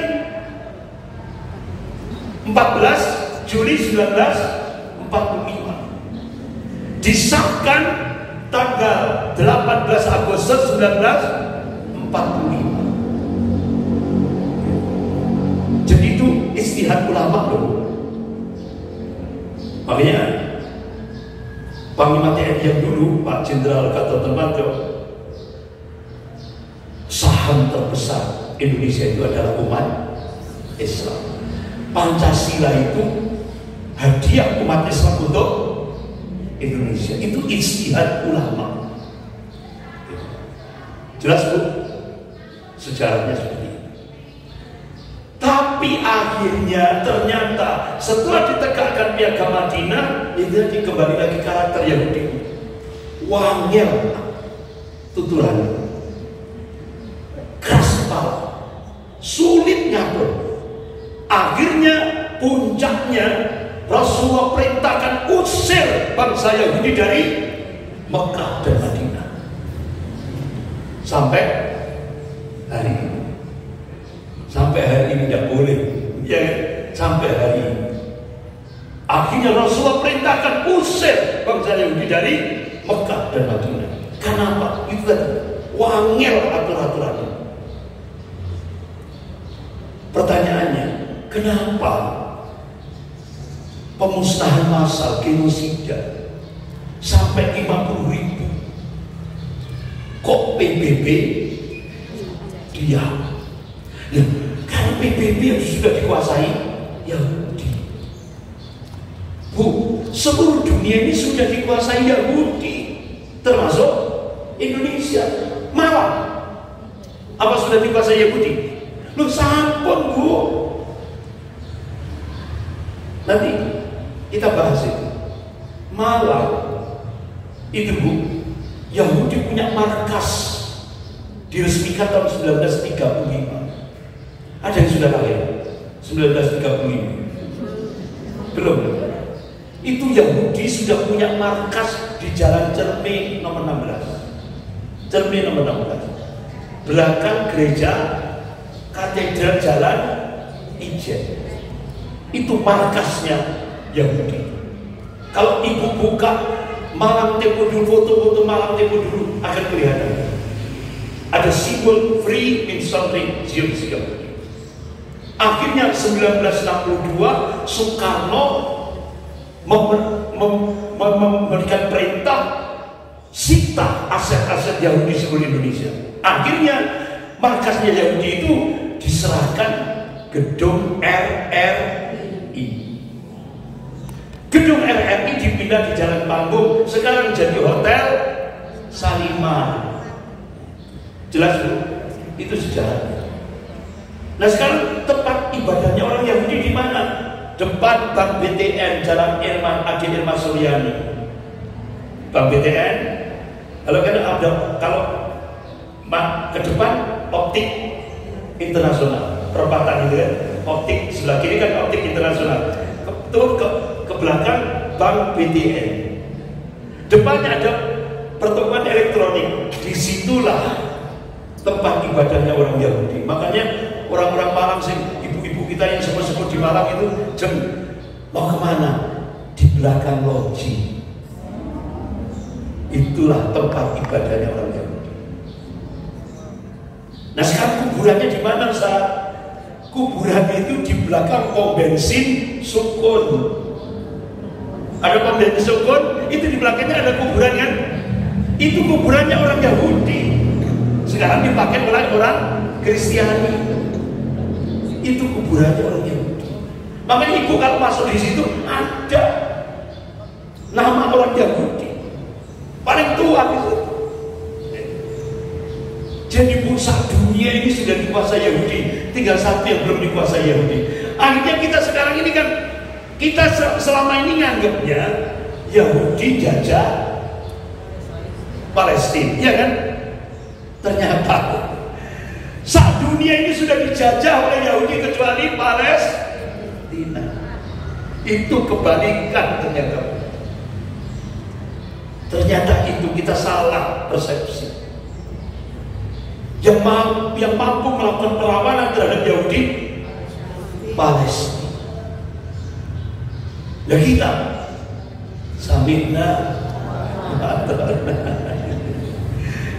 14 Juli 1945. Disahkan tanggal 18 Agustus 1945. Jadi itu istihad ulama loh. Makanya Panglima TNI yang dulu Pak Jenderal Gatot Nurmantio, saham terbesar Indonesia itu adalah umat Islam. Pancasila itu hadiah umat Islam untuk Indonesia. Itu istihad ulama. Jelas Bu? Sejarahnya seperti itu. Tapi akhirnya ternyata setelah ditegakkan piagam Madinah, itu kembali lagi karakter Yahudi. Wangel tuturan. puncaknya Rasulullah perintahkan usir bangsa Yahudi dari Mekah dan Madinah. Sampai hari ini. Sampai hari ini tidak boleh. Ya, sampai hari ini. Akhirnya Rasulullah perintahkan usir bangsa Yahudi dari Mekah dan Madinah. Kenapa? Itu tadi wangil aturan-aturannya. Pertanyaannya, kenapa pemusnahan massal genosida sampai 50.000? Kok PBB diam? Nah, karena PBB yang sudah dikuasai Yahudi. Bu, seluruh dunia ini sudah dikuasai Yahudi, termasuk Indonesia. Malah apa sudah dikuasai Yahudi? Lu sampun, Bu. Nanti kita bahas itu. Malah itu, Bu, Yahudi punya markas diresmikan tahun 1935. Ada yang sudah lahir 1935? Belum. Itu Yahudi sudah punya markas di Jalan Cermin nomor 16. Cermin nomor 16. Belakang gereja Katedral Jalan Ijen. Itu markasnya Yahudi. Kalau ibu buka Malang Tempo dulu, foto-foto Malang Tempo dulu akan kelihatan. Ada simbol Free Masonry Museum. Akhirnya 1962 Soekarno memberikan perintah sita aset-aset Yahudi seluruh Indonesia. Akhirnya markasnya Yahudi itu diserahkan gedung RRI. Gedung RRI dipindah di Jalan Panggung, sekarang jadi Hotel Salimar. Jelas, Bu? Itu sejarahnya. Nah, sekarang tempat ibadahnya orang Yahudi di mana? Depan Bank BTN, Jalan Irman, Adi Irman Suryani. Bank BTN. Kalau ke depan Optik Internasional, perempatan itu kan, Optik sebelah kiri kan Optik Internasional. Ke belakang Bank BTN. Depannya ada pertemuan elektronik. Disitulah tempat ibadahnya orang Yahudi. Makanya orang-orang Malang sih, ibu-ibu kita yang sepuh-sepuh di Malang itu mau kemana? Di belakang loji. Itulah tempat ibadahnya orang Yahudi. Nah, sekarang kuburannya di mana, Ustaz? Kuburannya itu di belakang pom bensin Sukun. Ada pom bensin Sukun, itu di belakangnya ada kuburan kan? Itu kuburannya orang Yahudi. Sekarang dipakai oleh orang Kristiani. Itu kuburannya orang Yahudi. Makanya ibu kalau masuk di situ ada nama orang Yahudi paling tua itu. Jadi pusat dunia ini sudah dikuasai Yahudi, tinggal satu yang belum dikuasai Yahudi. Akhirnya kita sekarang ini kan, kita selama ini nganggapnya Yahudi jajah Palestina, ya kan? Ternyata saat dunia ini sudah dijajah oleh Yahudi kecuali Palestina. Itu kebalikan ternyata. Ternyata itu kita salah persepsi. Yang mampu melakukan perlawanan terhadap Yahudi Palestina. Dan kita samina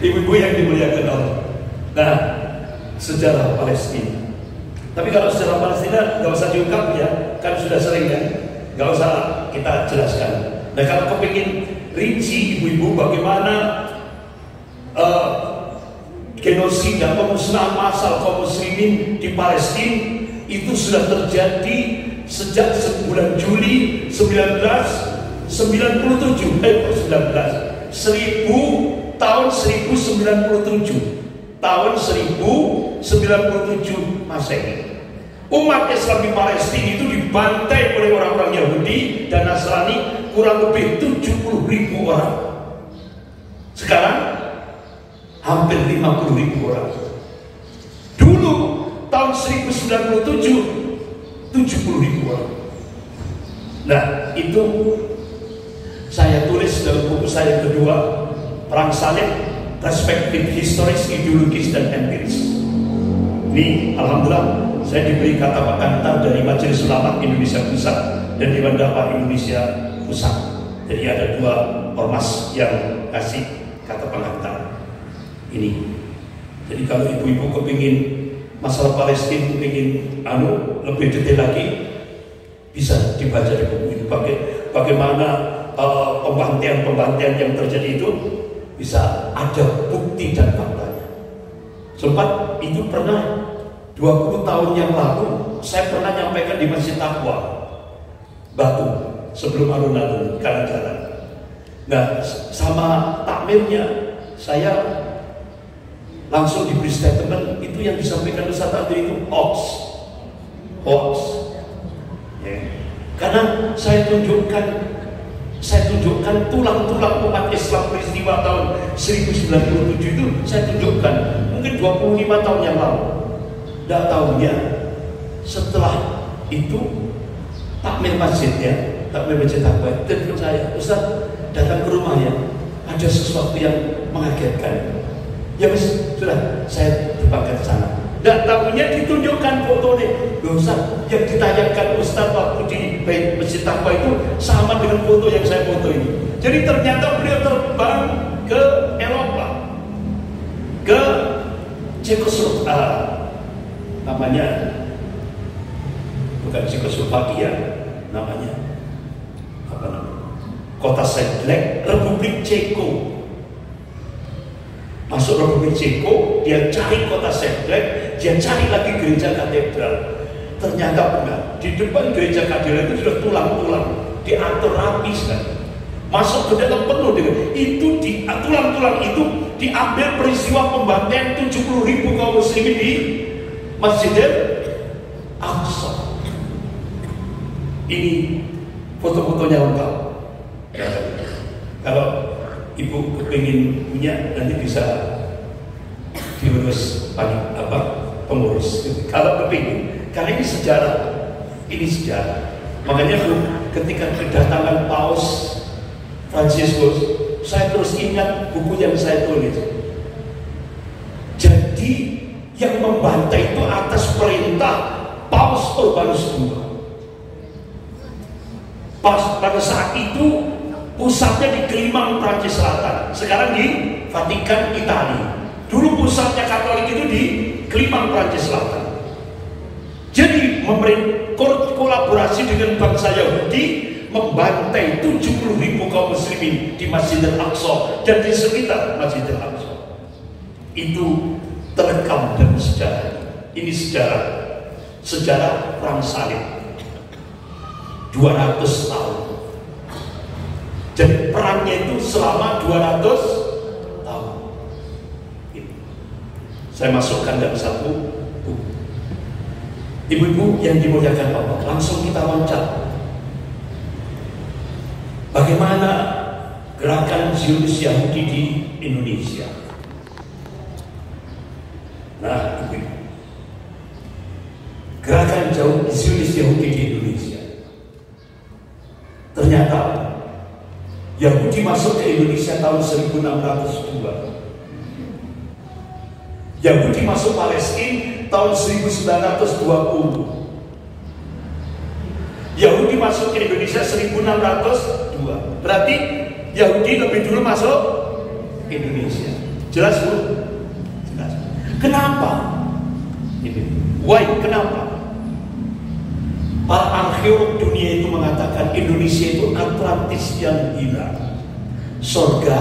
ibu-ibu yang dimuliakan Allah. Nah, sejarah Palestina. Tapi kalau sejarah Palestina nggak usah diungkap ya, kan sudah sering kan, nggak usah kita jelaskan. Nah, kalau kepingin rinci ibu-ibu bagaimana genosida, pemusnahan massal kaum muslimin di Palestina itu sudah terjadi sejak bulan Juli tahun 1097 Masehi. Umat Islam di Palestina itu dibantai oleh orang-orang Yahudi dan Nasrani kurang lebih 70.000 orang. Sekarang hampir 50.000 orang. Dulu tahun 1097 70.000 orang. Nah, itu saya tulis dalam buku saya yang kedua, Perang Salib, Perspektif Historis, Ideologis, dan Empiris. Ini alhamdulillah saya diberi kata pengantar dari Majelis Ulama Indonesia Pusat dan Dewan Dakwah Indonesia Pusat. Jadi ada 2 ormas yang kasih kata pengantar ini. Jadi kalau ibu-ibu kepingin masalah Palestina, kepingin lebih detail lagi, bisa dibaca di buku ini. Bagaimana pembantaian yang terjadi itu bisa ada bukti dan faktanya. Sempat itu pernah 20 tahun yang lalu saya pernah nyampaikan di Masjid Taqwa Batu sebelum alun-alun kanan jalan. Nah, sama takmirnya saya langsung diberi statement, itu yang disampaikan Ustaz tadi itu hoax. Ya. Karena saya tunjukkan tulang-tulang umat Islam peristiwa tahun 1097 itu saya tunjukkan mungkin 25 tahun yang lalu. Tidak tahunya setelah itu takmir masjidnya, takmir masjid Taqwa, telepon saya, Ustaz datang ke rumah ya, ada sesuatu yang mengagetkan. Ya wis, sudah saya terbangkan ke sana. Tidak tahunya ditunjukkan fotonya. Loh Ustaz, yang ditayangkan Ustaz waktu di Masjid Taqwa itu sama dengan foto yang saya foto ini. Jadi ternyata beliau terbang ke Eropa, ke Cekoslovakia, namanya bukan Cekoslovakia, namanya apa namanya? Kota Sedlec, Republik Ceko. Masuk Republik Ceko, dia cari kota Sedlec, dia cari lagi gereja katedral. Ternyata benar, di depan gereja katedral itu sudah tulang-tulang, diatur rapi sekali. Masuk ke dalam penuh dengan itu, tulang-tulang itu diambil peristiwa pembantaian 70.000 kaum muslimin di Masjidil Aqsa. Ini foto-fotonya lengkap. Kalau ibu kepingin punya, nanti bisa diurus pengurus. Kalau kepingin, karena ini sejarah. Makanya ketika kedatangan Paus Fransiskus, saya terus ingat buku yang saya tulis. Jadi yang membantai itu atas perintah Paus Urbanus II. Pada saat itu pusatnya di Kelimang, Prancis Selatan. Sekarang di Vatikan, Italia. Dulu pusatnya Katolik itu di Kelimang, Prancis Selatan. Jadi kolaborasi dengan bangsa Yahudi membantai 70.000 kaum muslimin di Masjidil Aqsa dan di sekitar Masjidil Aqsa. Itu terekam dalam sejarah. Ini sejarah Perang Salib 200 tahun. Jadi perangnya itu selama 200 tahun. Saya masukkan dalam satu buku. Ibu-ibu yang dimuliakan Allah, langsung kita loncat. Bagaimana gerakan Zionis Yahudi di Indonesia? Nah, ibu-ibu, gerakan Zionis Yahudi di Indonesia. Ternyata Yahudi masuk ke Indonesia tahun 1602. Yahudi masuk Palestina tahun 1920. Yahudi masuk ke Indonesia 1602. Berarti Yahudi lebih dulu masuk Indonesia. Jelas Bu? Jelas. Kenapa? Why? Kenapa? Para arkeolog dunia itu mengatakan Indonesia itu Atlantis yang hilang. Surga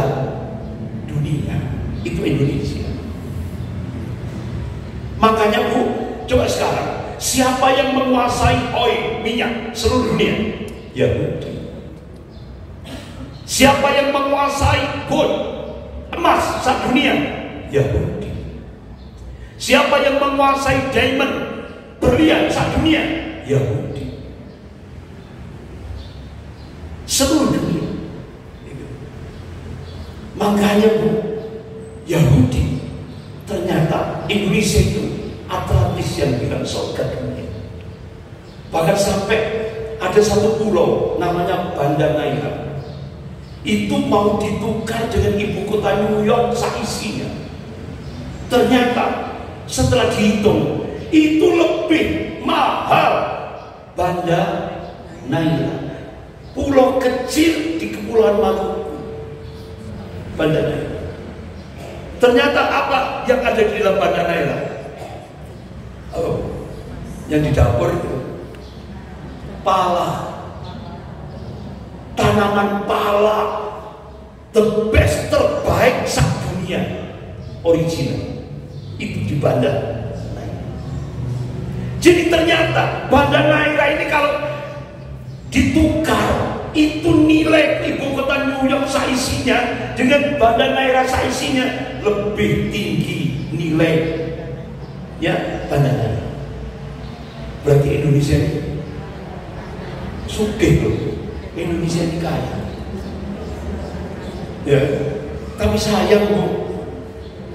dunia itu Indonesia. Makanya Bu, coba sekarang, siapa yang menguasai oil, minyak seluruh dunia? Yahudi. Siapa yang menguasai gold, emas dunia? Yahudi. Siapa yang menguasai diamond, berlian dunia? Yahudi. Seluruh dunia. Makanya Bu, Yahudi, ternyata Indonesia itu Atlantis yang bilang surga dunia. Bahkan sampai ada satu pulau namanya Banda Neira. Itu mau ditukar dengan ibu kota New York seisinya. Ternyata setelah dihitung itu lebih mahal Banda Neira. Pulau kecil di Kepulauan Maluku, Banda Neira. Ternyata apa yang ada di dalam Banda Neira? Oh, yang di dapur itu pala, tanaman pala, the best, terbaik dunia, original, itu di Banda Neira. Jadi ternyata Banda Neira ini kalau ditukar, itu nilai ibu kota New York seisinya dengan Banda Neira seisinya lebih tinggi nilai ya Banda Neira. Berarti Indonesia ini sugih loh, Indonesia ini kaya. Ya, tapi sayang bu,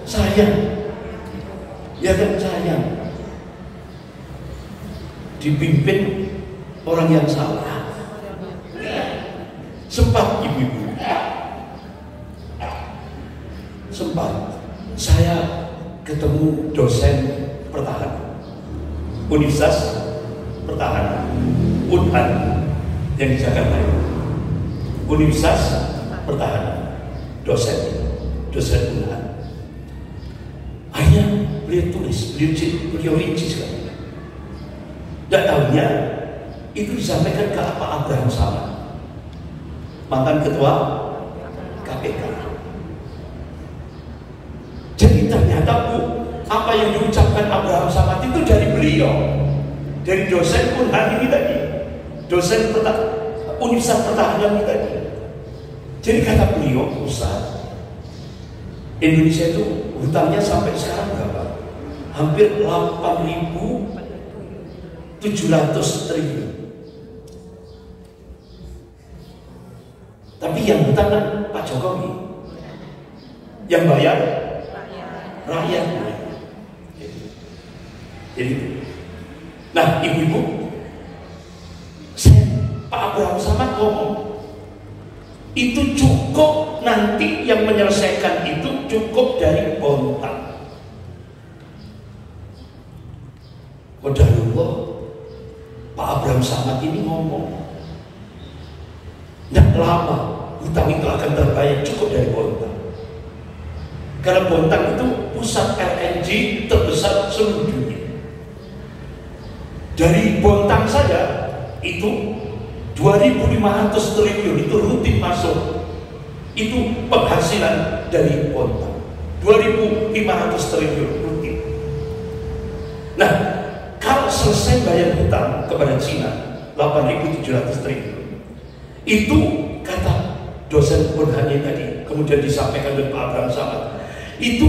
sayang, ya kan sayang, dipimpin orang yang salah. Sempat ibu-ibu, sempat saya ketemu dosen pertahanan Universitas Pertahanan UNHAN yang di Jakarta itu. Universitas Pertahanan, dosen UNHAN. Akhirnya beliau tulis, beliau rinci sekali. Dan tahunya itu disampaikan ke Pak Abraham Samad, mantan ketua KPK. Jadi ternyata bu, apa yang diucapkan Abraham Samad itu dari beliau, dari dosen UNHAN ini tadi, dosen Universitas Pertahanan ini tadi. Jadi kata beliau, Ustaz, Indonesia itu hutangnya sampai sekarang berapa? Hampir 8.700 triliun. Tapi yang hutang kan Pak Jokowi, yang bayar rakyat. Jadi, nah ibu-ibu, Pak Abraham Samad ngomong, itu cukup nanti yang menyelesaikan itu cukup dari Bontang. Qadarullah, Pak Abraham Samad ini ngomong, tidak lama hutang itu akan terbayar cukup dari Bontang. Karena Bontang itu pusat LNG terbesar seluruh dunia. Dari Bontang saja itu 2.500 triliun itu rutin masuk. Itu penghasilan dari Bontang. 2.500 triliun rutin. Nah, kalau selesai bayar hutang kepada Cina 8.700 triliun, itu kata dosen UNHAN tadi, kemudian disampaikan oleh Pak Abraham Samad, itu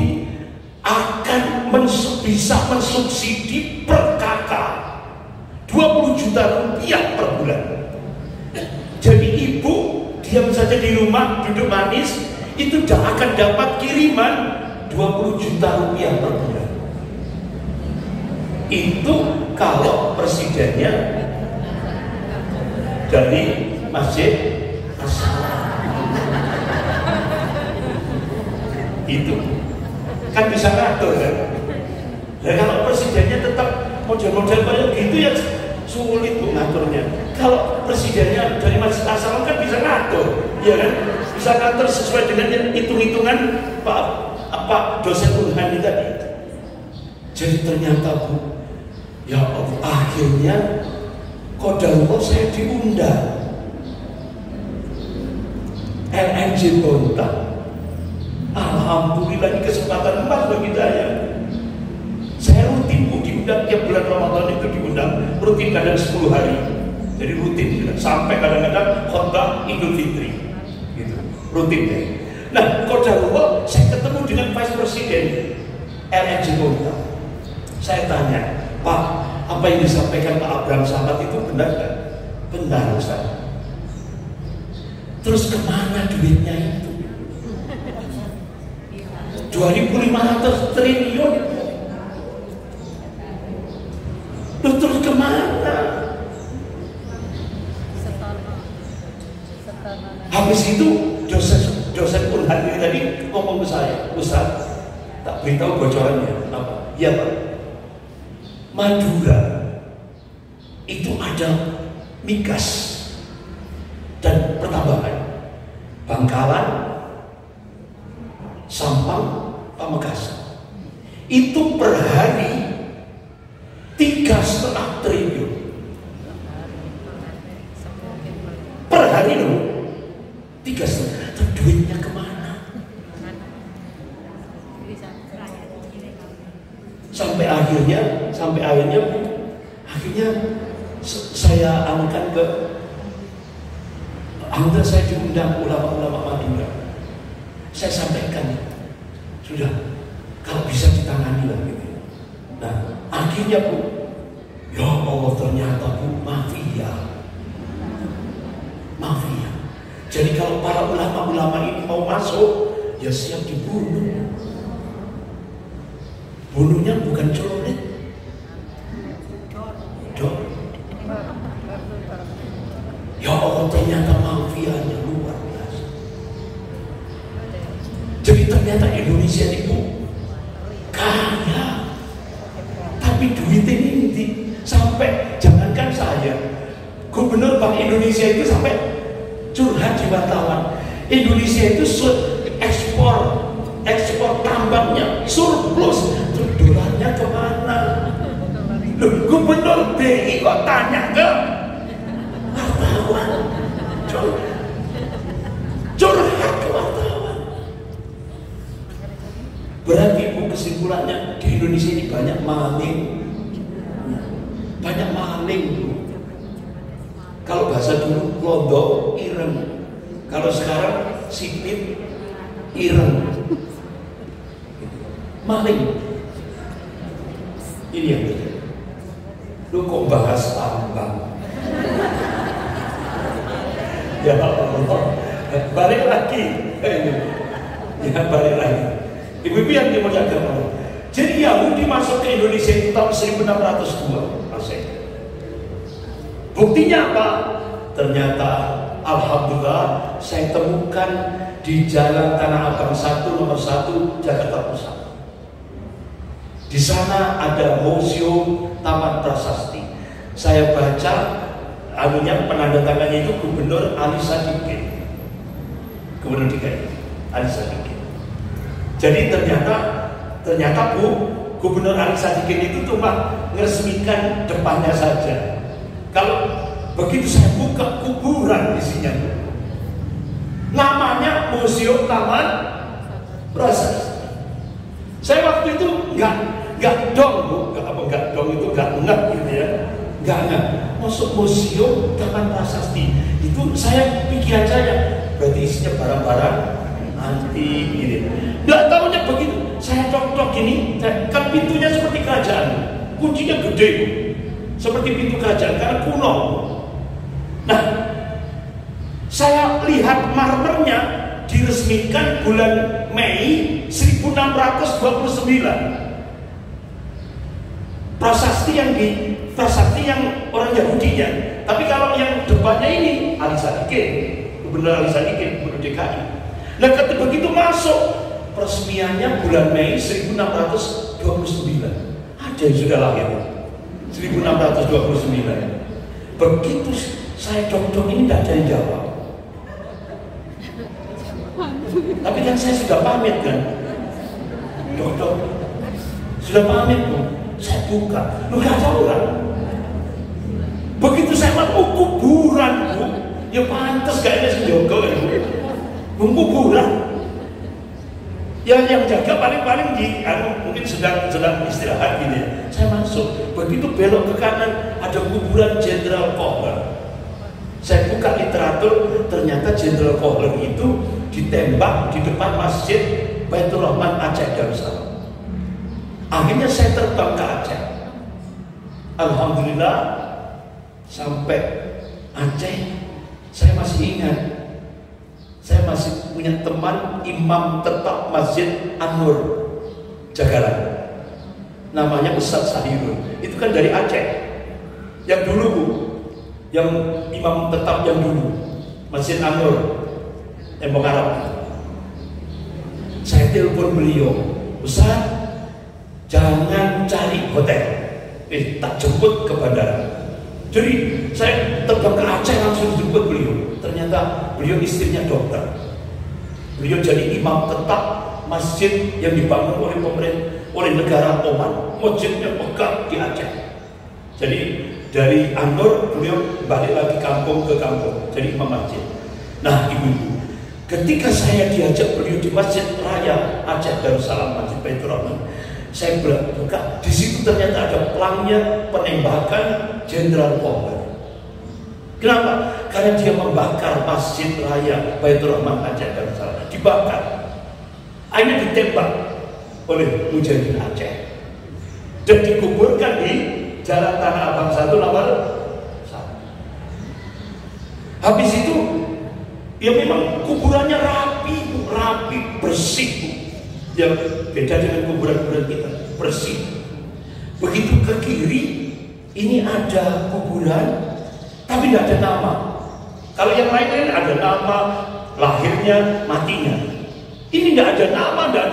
akan bisa mensubsidi per kakak 20 juta rupiah per bulan. Jadi ibu diam saja di rumah, duduk manis, itu akan dapat kiriman 20 juta rupiah per bulan. Itu kalau presidennya dari Masjid As-Salam. Itu kan bisa ngatur kan. Dan kalau presidennya tetap model-model kayak gitu ya sulit bu ngaturnya. Kalau presidennya dari Masjid As-Salam kan bisa ngatur, ya kan? Bisa ngatur sesuai dengan hitung-hitungan Pak dosen UNHAN tadi. Jadi ternyata bu, ya Allah, akhirnya qadarullah saya diundang LNG Bontang. Alhamdulillah, ini kesempatan emas bagi saya. Saya rutin bu diundang tiap bulan Ramadan, itu diundang rutin, kadang 10 hari. Jadi rutin sampai kadang-kadang khutbah Idul Fitri gitu. Rutin deh. Nah, qadarullah saya ketemu dengan Vice President LNG Bontang. Saya tanya, Pak, apa yang disampaikan Pak Abraham Samad itu benar kan? Benar, Ustaz. Terus kemana duitnya itu? 2.500 triliun. Terus kemana? Habis itu dosen Unhad ini tadi ngomong ke saya, Ustaz, tak beritahu bocorannya apa? Iya Pak, Madura itu ada migas dan pertambangan, Bangkalan, Sampang, Pamekasan. Itu per hari 3,5 triliun. Per hari loh, 3,5. Itu duitnya kemana? Sampai akhirnya saya amankan ke anggota, saya diundang ulama-ulama Madura. Saya sampaikan, sudah, kalau bisa ditangani lah gitu. Nah, akhirnya Bu, ya Allah, ternyata Bu, mafia. Jadi kalau para ulama-ulama ini mau masuk, ya siap dibunuh. Bunuhnya bukan coret, ya Allah, ternyata mafianya luar biasa. Jadi ternyata Indonesia itu kaya, tapi duit ini sampai, jangankan saya, Gubernur Bank Indonesia itu sampai curhat di wartawan. Indonesia itu ekspor tambangnya surplus, terus dolarnya kemana? Loh, Gubernur BI kok tanya ke wartawan, curhat ke wartawan. Berarti Bu, kesimpulannya di Indonesia ini banyak maling Bu. Kalau bahasa dulu londo ireng, kalau sekarang sipit ireng, maling. Ini yang terjadi. Lu kok bahas tambang? Ya Allah, balik lagi. Ya balik lagi. Ibu-ibu yang dimuliakan Allah. Jadi Yahudi masuk ke Indonesia itu tahun 1602 Masehi. Buktinya apa? Ternyata alhamdulillah saya temukan di Jalan Tanah Abang 1 nomor 1 Jakarta Pusat. Di sana ada museum Taman Prasasti. Saya baca penandatangannya itu Gubernur Ali Sadikin. Gubernur DKI Ali Sadikin. Jadi ternyata Bu, Gubernur Ali Sadikin itu cuma meresmikan depannya saja. Kalau begitu saya buka, kuburan isinya. Namanya Museum Taman Prasasti. Saya waktu itu nggak dong Bu, nggak dong itu nggak ngeh gitu ya, nggak. Masuk Museum Taman Prasasti itu saya pikir aja berarti isinya barang-barang antik gitu. Nggak tahunya begitu. Saya tok gini, kan pintunya seperti kerajaan, kuncinya gede Bu. Seperti pintu kerajaan karena kuno. Nah, saya lihat marmernya diresmikan bulan Mei 1629. Prasasti yang orang Yahudinya. Tapi kalau yang depannya ini Ali Sadikin, Gubernur Ali Sadikin, Gubernur DKI. Nah, ketika begitu masuk peresmiannya bulan Mei 1629. Ada yang sudah lahir. 1629. Begitu saya dok ini tidak ada yang jawab. Tapi kan saya sudah pamit kan, dok sudah pamit Bu. Saya buka, lu gak ada orang. Begitu saya masuk kuburan Bu, ya pantas kayaknya sejogo ya Bu. Kuburan. Yang jaga paling di mungkin sedang istirahat gitu ya. Saya masuk, begitu belok ke kanan ada kuburan Jenderal Kohler. Saya buka literatur, ternyata Jenderal Kohler itu ditembak di depan Masjid Baitur Rahman Aceh Darussalam. Akhirnya saya terbang ke Aceh. Alhamdulillah sampai Aceh saya masih ingat. Saya masih punya teman imam tetap Masjid An-Nur Jagalan, namanya Ustaz Sahirul. Itu kan dari Aceh. Yang dulu Bu, yang imam tetap yang dulu Masjid An-Nur tembok Arab. Saya telepon beliau, Ustaz, jangan cari hotel, tak jemput ke bandara. Jadi saya terbang ke Aceh langsung jemput beliau. Ternyata beliau istrinya dokter. Beliau jadi imam tetap masjid yang dibangun oleh pemerintah, oleh negara Oman. Masjidnya megah di Aceh. Jadi dari An-Nur beliau balik lagi kampung ke kampung jadi imam masjid. Nah ibu-ibu, ketika saya diajak beliau di Masjid Raya Aceh Darussalam, Masjid Baitur Rahman, saya buka, di situ ternyata ada pelangnya penembakan Jenderal Power. Kenapa? Karena dia membakar Masjid Raya Baitur Rahman Aceh Darussalam, dibakar. Akhirnya ditembak oleh Mujahidin Aceh dan dikuburkan di Jalan Tanah Abang 1 nomor 1. Habis itu ya memang kuburannya rapi, bersih. Ya beda dengan kuburan-kuburan kita, bersih. Begitu ke kiri, ini ada kuburan, tapi tidak ada nama. Kalau yang lain ada nama, lahirnya, matinya. Ini tidak ada nama, tidak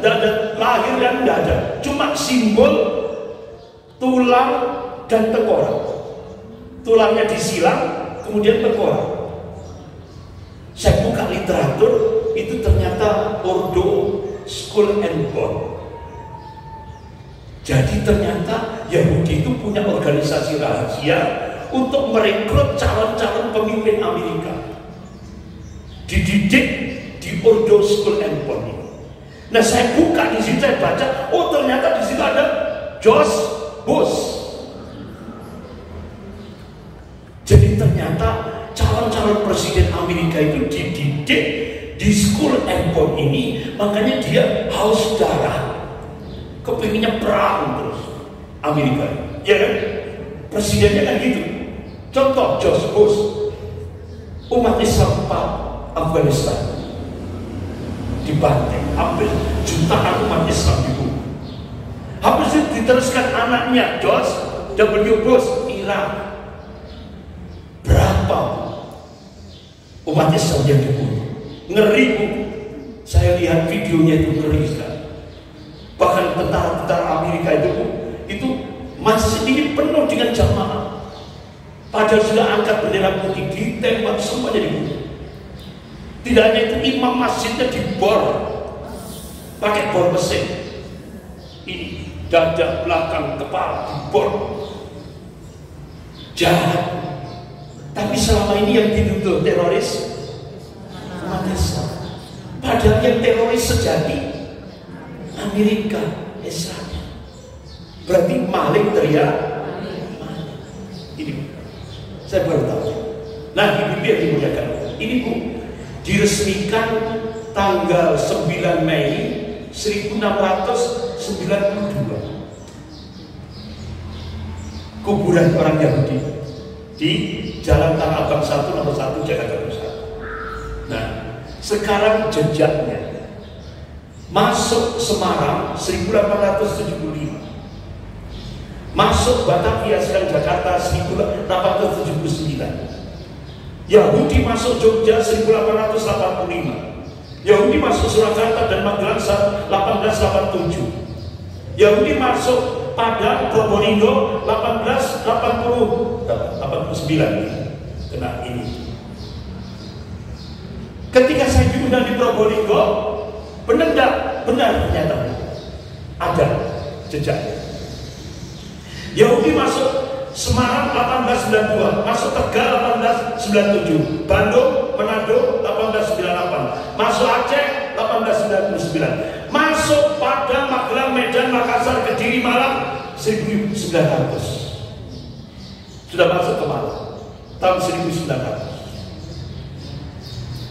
ada lahir dan tidak ada. Cuma simbol tulang dan tengkorak. Tulangnya disilang, kemudian tengkorak. Saya buka literatur, itu ternyata Ordo Skull and Bone. Jadi ternyata Yahudi itu punya organisasi rahasia untuk merekrut calon-calon pemimpin Amerika. Dididik di Ordo Skull and Bone ini. Nah saya buka di sini, saya baca, oh ternyata di situ ada George Bush. Jadi ternyata calon-calon presiden Amerika itu dididik di Skull and Bone ini, makanya dia haus darah, kepinginnya perang terus Amerika, ya kan? Presidennya kan gitu. Contoh George Bush, umat Islam Afghanistan dibantai, hampir jutaan umat Islam dibunuh. Habis itu diteruskan anaknya George W. Bush, Irak. Berapa umat Islam yang dibunuh? Ngeri Bu. Saya lihat videonya itu ngeri sekali. Bahkan tentara-tentara Amerika itu masih ini penuh dengan jamaah. Padahal sudah angkat bendera putih, ditembak, semuanya dibunuh. Tidak hanya itu, imam masjidnya dibor pakai bor mesin. Ini dada, belakang, kepala dibor. Jahat. Tapi selama ini yang dituduh teroris umat Islam. Padahal yang teroris sejati Amerika, Israel. Berarti maling teriak. Ini saya baru tahu. Nah, ibu yang dimuliakan, ini Bu, diresmikan tanggal 9 Mei 1692. Kuburan orang Yahudi di Jalan Tanah Abang 1 nomor 1 Jakarta Pusat. Nah, sekarang jejaknya masuk Semarang 1875, masuk Batavia sekarang Jakarta 1879, Yahudi masuk Jogja 1885, Yahudi masuk Surakarta dan Magelang 1887, Yahudi masuk Padang, Probolinggo 1889. Kena ini. Ketika saya diundang di Probolinggo, benar ternyata ada jejaknya. Yahudi masuk Semarang 1892, masuk Tegal 1897, Bandung, Manado 1898, masuk Aceh 1899, masuk Padang, Magelang, Medan, Makassar, Kediri, Malang 1900. Sudah masuk ke Malang tahun 1900.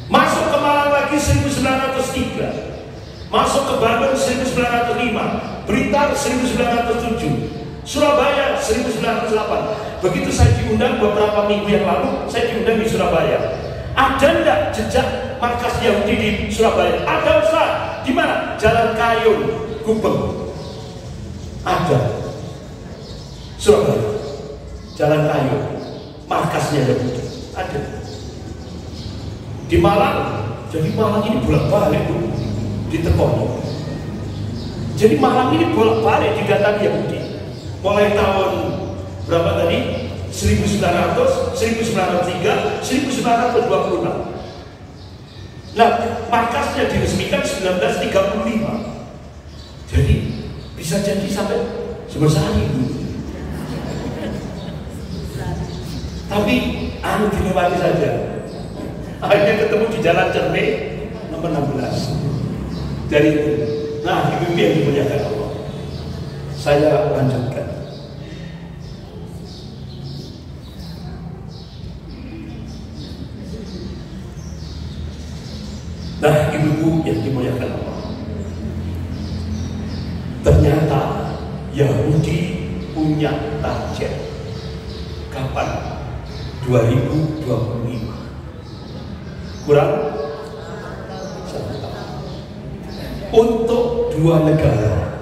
Masuk ke Malang lagi 1903, masuk ke Bandung 1905, Blitar 1907, Surabaya 1908. Begitu saya diundang beberapa minggu yang lalu, saya diundang di Surabaya. Ada enggak jejak markas Yahudi di Surabaya? Ada Ustaz. Di mana? Jalan Kayun, Gubeng. Ada. Surabaya. Jalan Kayun. Markasnya Yahudi. Ada. Di Malang Jadi Malang ini bolak-balik Bu, ditekoni. Jadi Malang ini bolak-balik didatangi Yahudi. Mulai tahun berapa tadi? 1900, 1903, 1926. Nah, markasnya diresmikan 1935. Jadi bisa jadi sampai Sumbersari. Tapi dilewati saja. Akhirnya ketemu di Jalan Cerme nomor 16. Dari itu. Nah, ibu yang dimuliakan Allah. Saya lanjutkan. Nah, ibu-ibu yang dimuliakan Allah. Ternyata Yahudi punya target. Kapan? 2025. Kurang 1 tahun. Untuk 2 negara,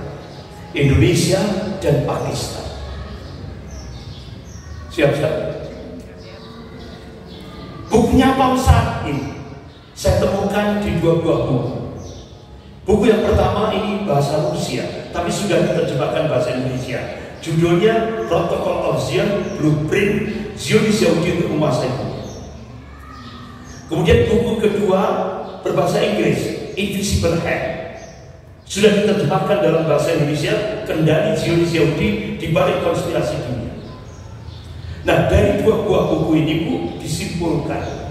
Indonesia dan Pakistan. Siap-siap. Bukunya Pak Ustadz ini saya temukan di 2 buah buku. Buku yang pertama ini bahasa Rusia, tapi sudah diterjemahkan bahasa Indonesia. Judulnya Protocol of Zion, Blueprint Zionis Yahudi untuk Menguasai Bumi. Kemudian buku kedua berbahasa Inggris, Invisible Hand. Sudah diterjemahkan dalam bahasa Indonesia, Kendali Zionis Yahudi di Balik Konspirasi Dunia. Nah, dari 2 buah buku ini Bu, disimpulkan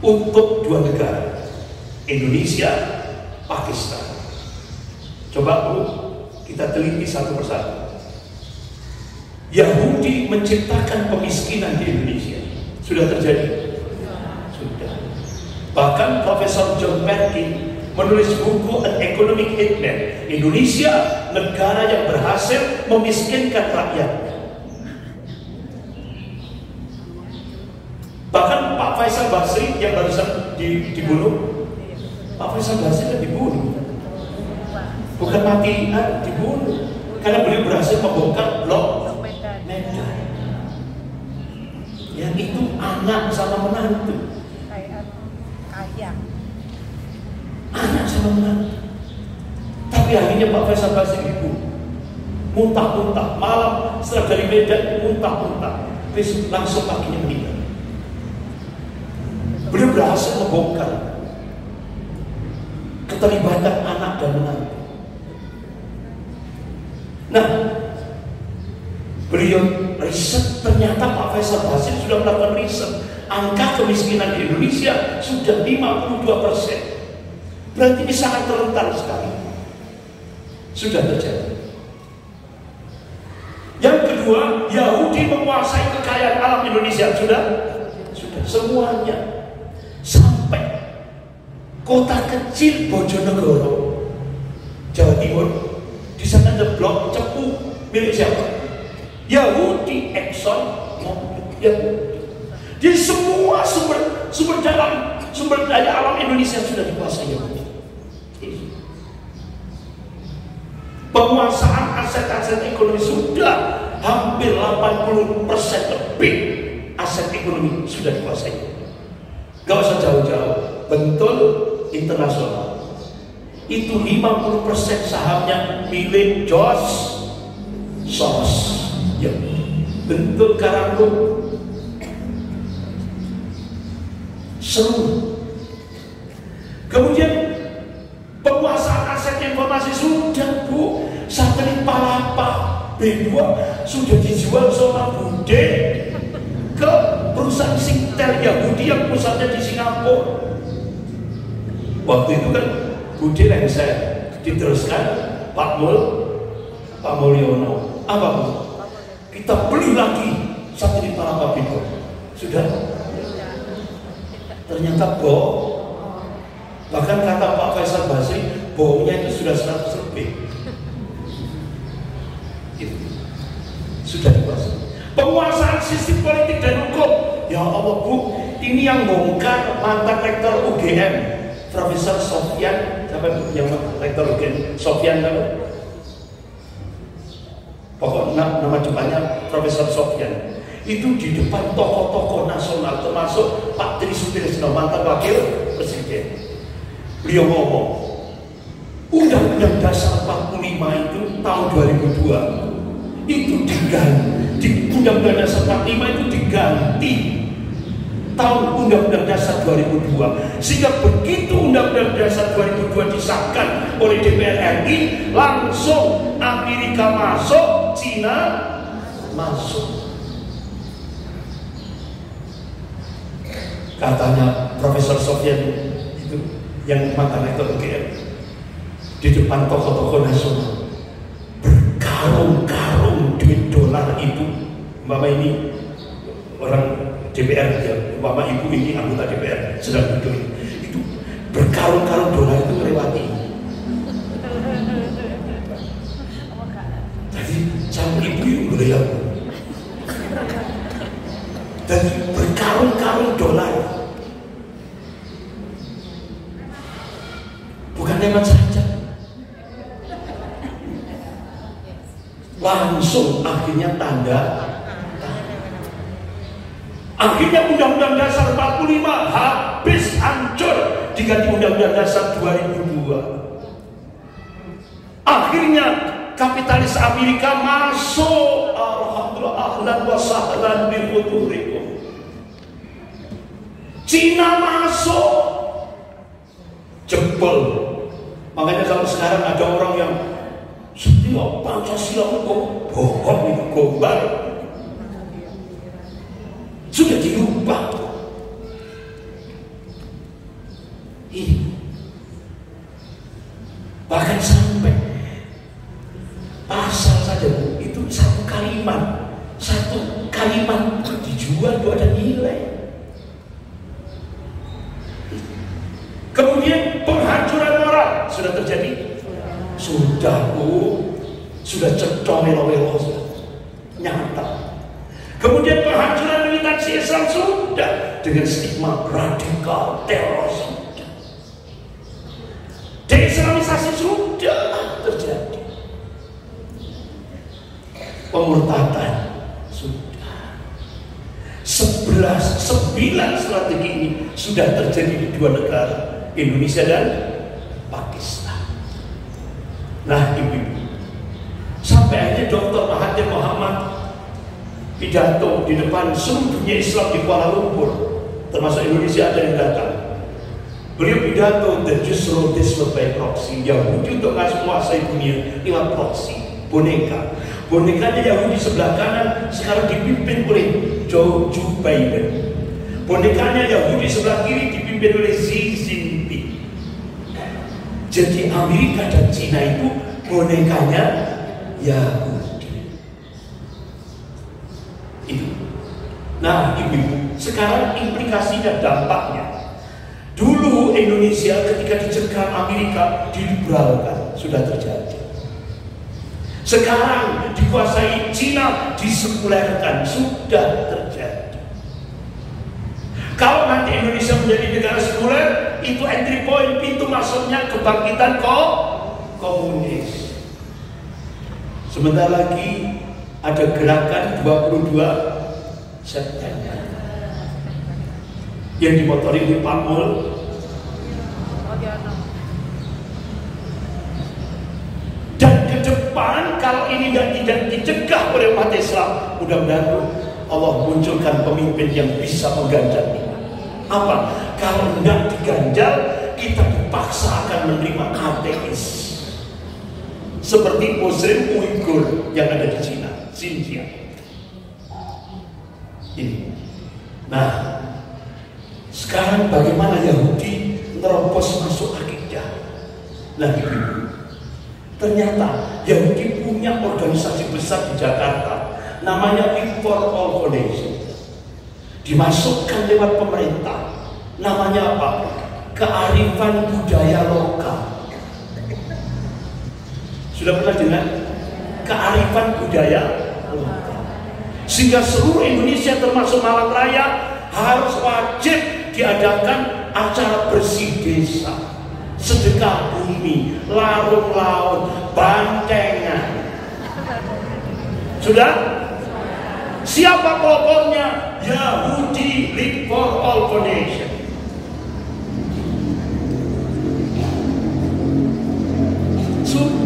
untuk 2 negara, Indonesia, Pakistan. Coba Bu, kita teliti satu persatu. Yahudi menciptakan kemiskinan di Indonesia. Sudah terjadi? Sudah. Bahkan Profesor John Perkin menulis buku An Economic Hitman, Indonesia, negara yang berhasil memiskinkan rakyatnya. Bahkan Pak Faisal Basri yang barusan dibunuh, Pak Faisal Basri kan dibunuh, bukan mati, dibunuh, karena beliau berhasil membongkar blok Medan. Yang itu anak sama menantu, anak sama menantu. Tapi akhirnya Pak Faisal Basri dibunuh, muntah-muntah, malam setelah dari Medan muntah-muntah, besok langsung paginya meninggal. Beliau berhasil membongkar keterlibatan anak dan menantu. Nah, beliau riset, ternyata Pak Faisal Basri sudah melakukan riset. Angka kemiskinan di Indonesia sudah 52%. Berarti ini sangat rentan sekali. Sudah terjadi. Yang kedua, Yahudi menguasai kekayaan alam Indonesia. Sudah semuanya. Sampai kota kecil Bojonegoro, Jawa Timur, di sana ada blok cepu milik siapa? Yahudi, Exxon, Yahudi. Jadi semua sumber daya alam Indonesia sudah dikuasai Yahudi. Penguasaan aset-aset ekonomi sudah hampir 80% lebih aset ekonomi sudah dikuasai. Gak usah jauh-jauh, bentul internasional. Itu 50% sahamnya milik George Soros. Ya, bentul Karangkum. Seluruh. Kemudian penguasaan aset informasi sudah Bu. Satelit Palapa B2 sudah dijual sama Bude ke perusahaan Singtel Yahudi yang pusatnya di Singapura. Waktu itu kan Bude lengser, diteruskan Pak Mulyono. Apa Bu? Kita beli lagi satelit Palapa B2. Sudah? Ternyata bohong. Bahkan kata Pak Faisal Basri, bohongnya itu sudah 100 lebih. Itu sudah dikuasai. Penguasaan sistem politik dan hukum. Ya Allah Bu, ini yang bongkar mantan rektor UGM, Profesor Sofyan. Siapa yang rektor UGM? Sofyan apa? Pokoknya nama depannya Profesor Sofyan. Itu di depan tokoh-tokoh nasional termasuk Pak Tri Sutrisno, mantan wakil presiden. Beliau ngomong, Undang-Undang Dasar 45 itu tahun 2002 itu diganti, Undang-Undang Dasar 45 itu diganti tahun Undang-Undang Dasar 2002, sehingga begitu Undang-Undang Dasar 2002 disahkan oleh DPR RI, langsung Amerika masuk, Cina masuk. Katanya Profesor Sofyan itu yang mantan rektor UGM, di depan tokoh-tokoh nasional, berkarung-karung duit dolar itu, Mama ini orang DPR ya, Mama ibu ini anggota DPR sedang duduk itu, berkarung-karung dolar itu melewati. Jadi sama ibu itu boleh aku. Dan berkarung-karung dolar, bukan lewat saja, langsung akhirnya tanda. Akhirnya Undang-Undang Dasar 45 habis, hancur, diganti Undang-Undang Dasar 2002. Akhirnya kapitalis Amerika masuk. Alhamdulillah, ahlan wa sahlan bi hudurikum. Cina masuk, jebol. Makanya kalau sekarang ada orang yang setiap Pancasila kok bohong, itu gombal, sudah dirubah. Bahkan sampai pasal saja itu satu kalimat itu dijual, itu ada nilai. Kemudian penghancuran moral sudah terjadi, sudah cetong melo-melo, nyata. Kemudian penghancuran militansi Islam sudah, dengan stigma radikal, teror sudah, deislamisasi sudah terjadi, pemurtadan sudah. 9 strategi ini sudah terjadi di 2 negara, Indonesia dan Pakistan. Nah, ibu-ibu, sampai akhirnya Dr. Mahathir Mohamad pidato di depan seluruh dunia Islam di Kuala Lumpur, termasuk Indonesia ada yang datang. Beliau pidato, the Jews rule this by proxy. Yahudi untuk menguasai dunia lewat proxy, boneka. Bonekanya Yahudi sebelah kanan sekarang dipimpin oleh Joe Biden. Bonekanya Yahudi sebelah kiri dipimpin oleh Xi Jinping. Jadi Amerika dan Cina itu bonekanya Yahudi. Itu. Nah, ibu-ibu, sekarang implikasinya, dampaknya. Dulu Indonesia ketika dicegah Amerika diliberalkan, sudah terjadi. Sekarang dikuasai Cina, disekulerkan, sudah terjadi. Kalau nanti Indonesia menjadi negara sekuler, itu entry point, pintu masuknya kebangkitan komunis. Sebentar lagi ada gerakan 22 September yang dimotori oleh Pak Mul. Dan ke depan kalau ini tidak dicegah oleh umat Islam, mudah-mudahan Allah munculkan pemimpin yang bisa mengganjal ini. Apa? Kalau tidak diganjal, kita dipaksa akan menerima ateis seperti Muslim Uighur yang ada di Cina, Xinjiang. Ini. Nah, sekarang bagaimana Yahudi nerobos masuk akidah? Nah, ibu-ibu, ternyata Yahudi punya organisasi besar di Jakarta, namanya Live for All Foundation. Dimasukkan lewat pemerintah. Namanya apa? Kearifan budaya lokal. Sudah pernah dengar? Kearifan budaya lokal. Sehingga seluruh Indonesia termasuk Malang Raya harus wajib diadakan acara bersih desa, sedekah bumi, larung laut, bantengan. Sudah? Siapa pelopornya? Yahudi Live for All Foundation.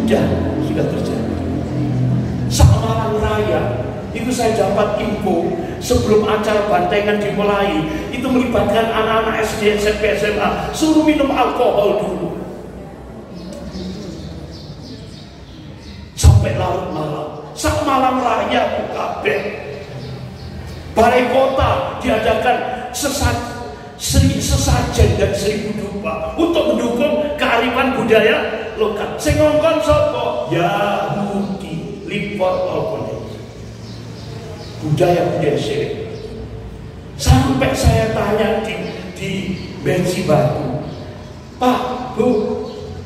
sudah terjadi. Saat Malang Raya itu saya dapat info sebelum acara bantengan dimulai, itu melibatkan anak-anak SD, SMP, SMA, suruh minum alkohol dulu sampai larut malam. Saat malam raya kabeh, balai kota diadakan sesajen dan 1000 dupa untuk mendukung kearifan budaya lokal. Sing ngongkon sapa? Yahudi, Liverpool Alkohol. Budaya syirik. Sampai saya tanya di Bensi Batu, Pak, Bu,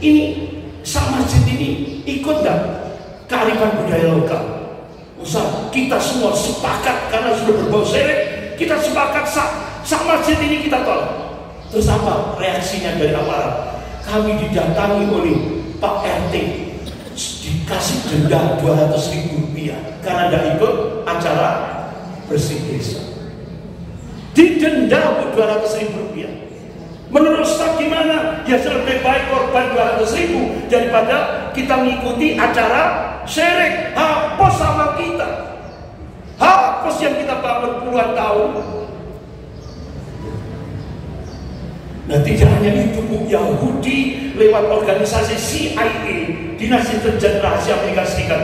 ini sama masjid ini ikut nggak kearifan budaya lokal? Usah, kita semua sepakat karena sudah berbau syirik, kita sepakat sama masjid ini kita tolak. Terus apa reaksinya dari aparat? Kami didatangi oleh Pak RT, dikasih denda 200.000 rupiah karena tidak ikut acara bersih desa. Didenda 200.000 rupiah. Menurut Ustaz gimana? Ya lebih baik korban 200.000 daripada kita mengikuti acara syirik. Hapus sama kita, hapus yang kita bangun puluhan tahun. Nah, tidak hanya itu, Bu, Yahudi lewat organisasi CIA, Dinas Intelijen Rahasia Amerika Serikat,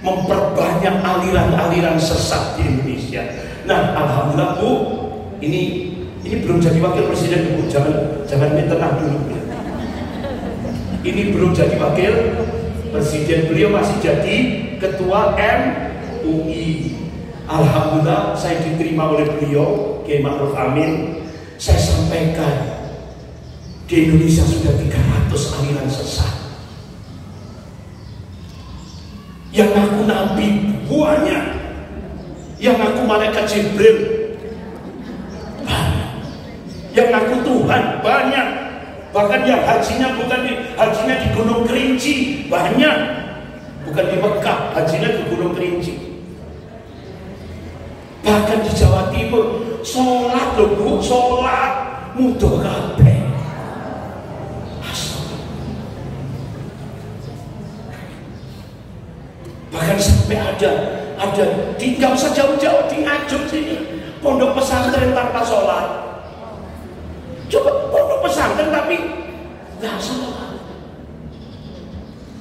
memperbanyak aliran-aliran sesat di Indonesia. Nah, alhamdulillah, Bu, ini belum jadi wakil presiden, Bu, jangan ditenang dulu. Ini belum jadi wakil presiden, beliau masih jadi ketua MUI. Alhamdulillah, saya diterima oleh beliau, Kiai Ma'ruf Amin. Saya sampaikan, di Indonesia sudah 300 aliran sesat. Yang ngaku nabi banyak, yang ngaku malaikat Jibril banyak, yang ngaku Tuhan banyak, bahkan yang hajinya di Gunung Kerinci banyak, bukan di Mekah, hajinya di Gunung Kerinci. Bahkan di Jawa Timur sholat loh, Bu, sholat mudah kabeh. Bahkan sampai ada tinggal usah jauh-jauh di Nganjuk sini, pondok pesantren tanpa sholat. Coba pondok pesantren tapi nggak sholat.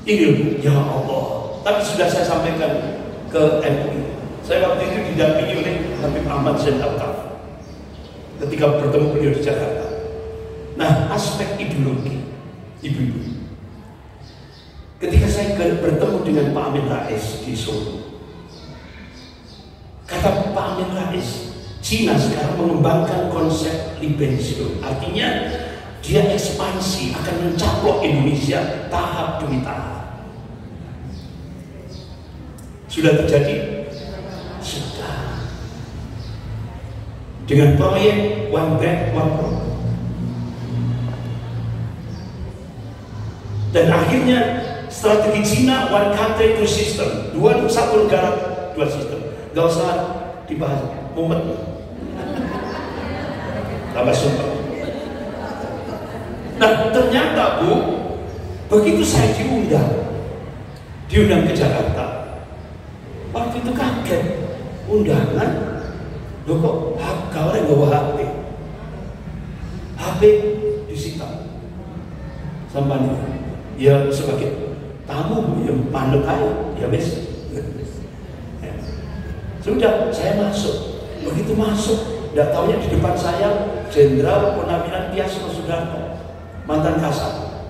Ini ya Allah. Tapi sudah saya sampaikan ke MUI. Saya waktu itu didampingi oleh Habib Ahmad Zain Al-Kaf ketika bertemu beliau di Jakarta. Nah, aspek ideologi, ibu-ibu. Ketika saya bertemu dengan Pak Amin Rais di Solo, kata Pak Amin Rais, Cina sekarang mengembangkan konsep Libensio, artinya dia ekspansi akan mencaplok Indonesia tahap demi tahap. Sudah terjadi? Sudah. Dengan proyek One Belt One Road. Dan akhirnya strategi Cina One Country Two System, satu negara dua sistem. Gak usah dibahas, mumet tambah sumpah. Nah, ternyata, Bu, begitu saya diundang ke Jakarta, waktu itu kaget, undangan, loh kok kau orang bawa HP disita sampainya, ya sebagai tamu yang mandek aja, ya wes. Sudah, saya masuk. Begitu masuk, tidak tahunya di depan saya Jenderal Purnawirawan Tiasno Sudarto, mantan Kasat.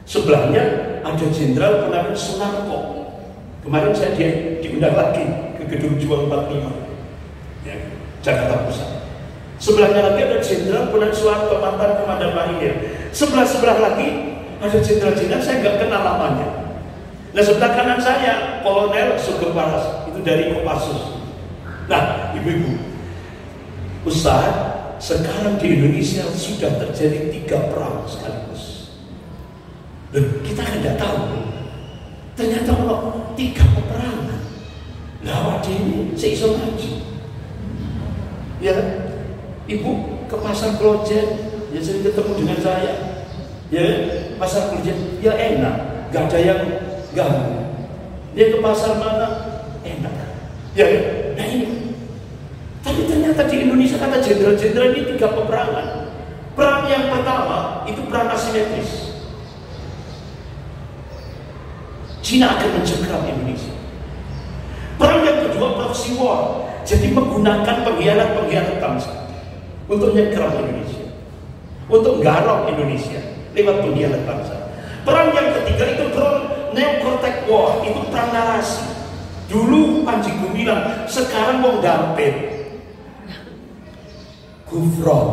Sebelahnya ada Jenderal Purnawirawan Sunarko. Kemarin saya diundang lagi ke Gedung Juang 45, ya, Jakarta Pusat. Sebelahnya lagi ada Jenderal Purnawirawan Suharto, mantan Komandan Marinir. Sebelah lagi ada jenderal-jenderal saya nggak kenal namanya. Nah, sebelah kanan saya Kolonel Sugeng Waras, itu dari Kopassus. Nah, ibu-ibu, Ustaz, sekarang di Indonesia sudah terjadi 3 perang sekaligus. Dan kita kan tidak tahu. Ternyata kalau 3 peperangan, lawat ini seiso ngaji. Ya, ibu ke pasar Klojen, ya sering ketemu dengan saya. Ya, pasar Klojen, ya enak, gak ada yang ganggu. Dia ke pasar mana? Enak. Ya, nah ini. Tapi ternyata di Indonesia kata jenderal-jenderal ini 3 peperangan. Perang yang pertama itu perang asimetris. Cina akan mencengkram Indonesia. Perang yang kedua proxy war. Jadi menggunakan pengkhianat-pengkhianat bangsa untuk nyengkram Indonesia, untuk garong Indonesia lewat pengkhianat bangsa. Perang yang ketiga itu neo-cortex war, itu perang narasi. Dulu Panji Gumilang, sekarang mau dampet Gufron,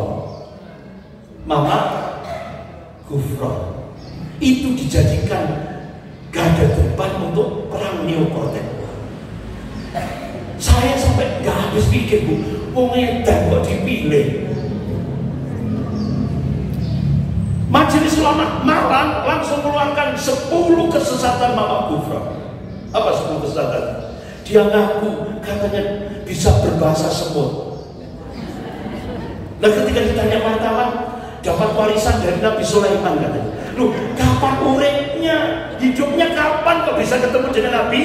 Mama Gufron. Itu dijadikan garda depan untuk perang neo-cortex. Saya sampai nggak habis pikir, Bu, wong edan kok dipilih. Majelis Ulama Malang langsung mengeluarkan 10 kesesatan Mama Gufron. Apa 10 kesesatan? Dia ngaku katanya bisa berbahasa semut. Nah ketika ditanya wartawan, dapat warisan dari Nabi Sulaiman katanya. Loh, kapan uripnya? Hidupnya kapan kok bisa ketemu dengan Nabi?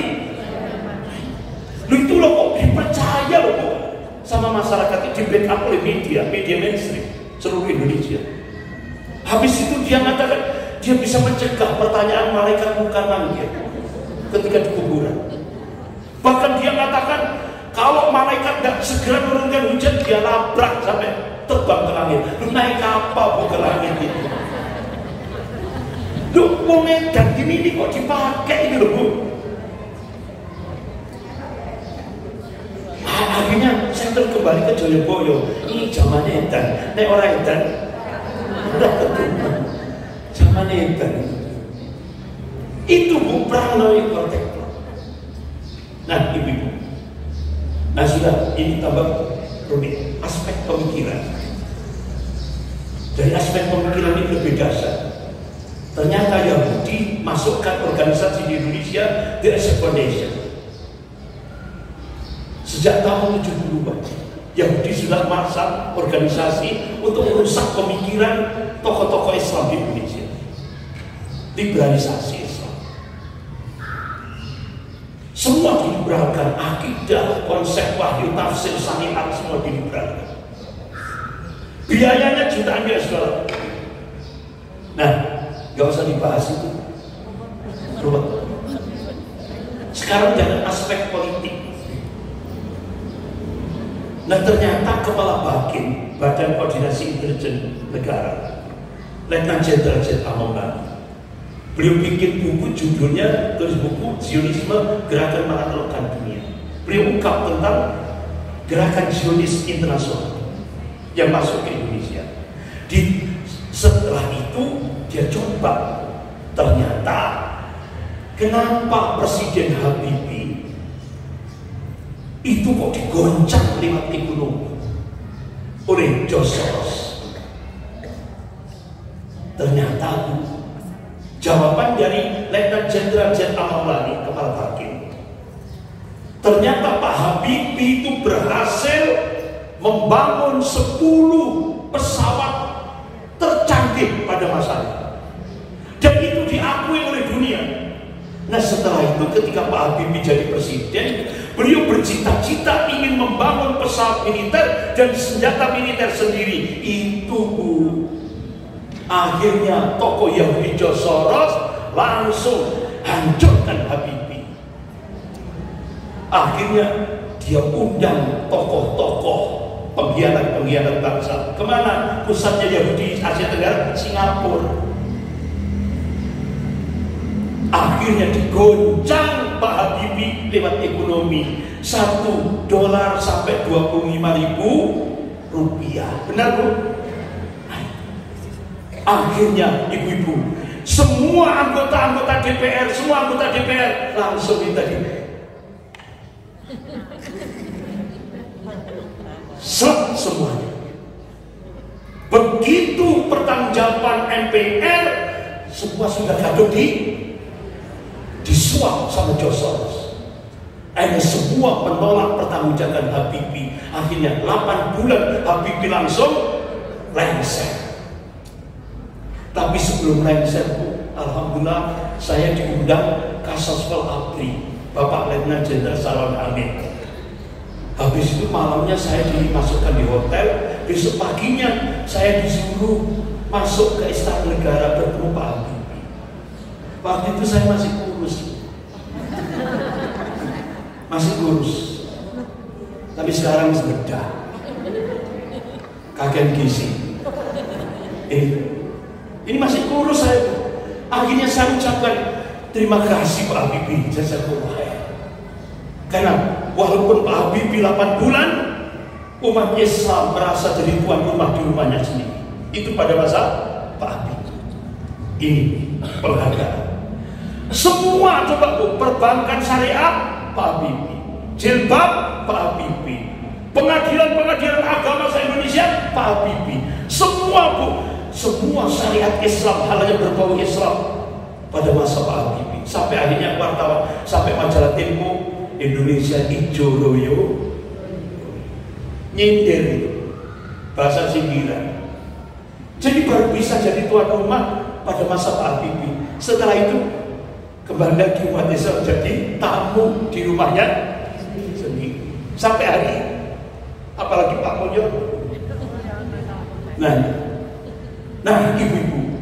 Loh itu loh kok dipercaya loh kok sama masyarakat, di backup oleh media mainstream seluruh Indonesia. Habis itu dia mengatakan dia bisa mencegah pertanyaan malaikat bukan langit ketika di kuburan. Bahkan dia mengatakan kalau malaikat tidak segera menurunkan hujan, dia labrak sampai terbang ke langit. Naik kapal ke langit itu. Loh, wong edan gini ini kok dipakai ini loh, Bu. Akhirnya saya kembali ke Joyoboyo. Ini zaman edan. Nek orang edan udah ketemu. Zaman edan. Itu Bu, perang neo-cortex. Nah, ibu-ibu. Nah sudah, ini tambah rumit. Aspek pemikiran. Dari aspek pemikiran ini lebih dasar. Ternyata Yahudi masukkan organisasi di Indonesia, The Foundation. Sejak tahun 70-an, Yahudi sudah masang organisasi untuk merusak pemikiran tokoh-tokoh Islam di Indonesia. Liberalisasi Islam. Semua diliberalkan, akidah, konsep wahyu, tafsir, syariat, semua diliberalkan. Biayanya jutaan US dollar. Nah, gak usah dibahas itu. Sekarang jangan aspek politik. Nah ternyata Kepala BAKIN, Badan Koordinasi Intelijen Negara, Letnan Jenderal Z. A. Maulana, beliau bikin buku judulnya, tulis buku Zionisme Gerakan Menaklukkan Dunia. Beliau ungkap tentang gerakan Zionis internasional yang masuk ke Indonesia. Setelah itu dia coba, ternyata kenapa Presiden Habibie itu kok digoncang lewat ekonomi oleh George Soros. Ternyata jawaban dari Letnan Jenderal Z. A. Maulana, Kepala BAKIN, ternyata Pak Habibie itu berhasil membangun 10 pesawat tercanggih pada masanya, dan itu diakui oleh dunia. Nah setelah itu ketika Pak Habibie jadi presiden, beliau bercita-cita ingin membangun pesawat militer dan senjata militer sendiri. Itu Bu, akhirnya tokoh Yahudi George Soros langsung hancurkan Habibie. Akhirnya dia undang tokoh-tokoh pengkhianat bangsa. Kemana pusatnya Yahudi Asia Tenggara? Singapura. Akhirnya digoncang Pak Habibie lewat ekonomi. $1 sampai 25.000 rupiah. Benar Bu? Akhirnya ibu-ibu, semua anggota DPR, langsung minta semuanya. Begitu pertanggungjawaban MPR, semua sudah gaduh disuap sama George Soros. Akhirnya semua menolak pertanggungjawaban Habibie. Akhirnya 8 bulan Habibie langsung lengser. Tapi sebelum lengser Bu, Alhamdulillah saya diundang Kasosvel Abri, Bapak Letnan Jenderal Salon Amin. Habis itu malamnya saya dimasukkan di hotel. Besok paginya saya disuruh masuk ke Istana Negara bertemu Pak Habibie. Waktu itu saya masih kurus, tapi sekarang sudah kakek gizi. Ini masih kurus saya. Akhirnya saya ucapkan terima kasih Pak Habibie, jazakallah khair. Karena walaupun Pak Habibie 8 bulan, umat Islam merasa jadi tuan rumah di rumahnya sendiri. Itu pada masa Pak Habibie. Ini penghargaan. Semua coba Bu, perbankan syariah Pak Habibie, jilbab Pak Habibie, pengadilan agama se-Indonesia Pak Habibie. Semua Bu, semua syariat Islam, hal yang berbau Islam pada masa Pak Habibie. Sampai akhirnya wartawan, sampai majalah Tempo, Indonesia ijo royo nyindir, bahasa sindiran. Jadi baru bisa jadi tuan rumah pada masa Pak Habibie. Setelah itu kembali lagi umat Islam jadi tamu di rumahnya sendiri sampai hari ini. Apalagi Pak Mulyo. Nah ibu-ibu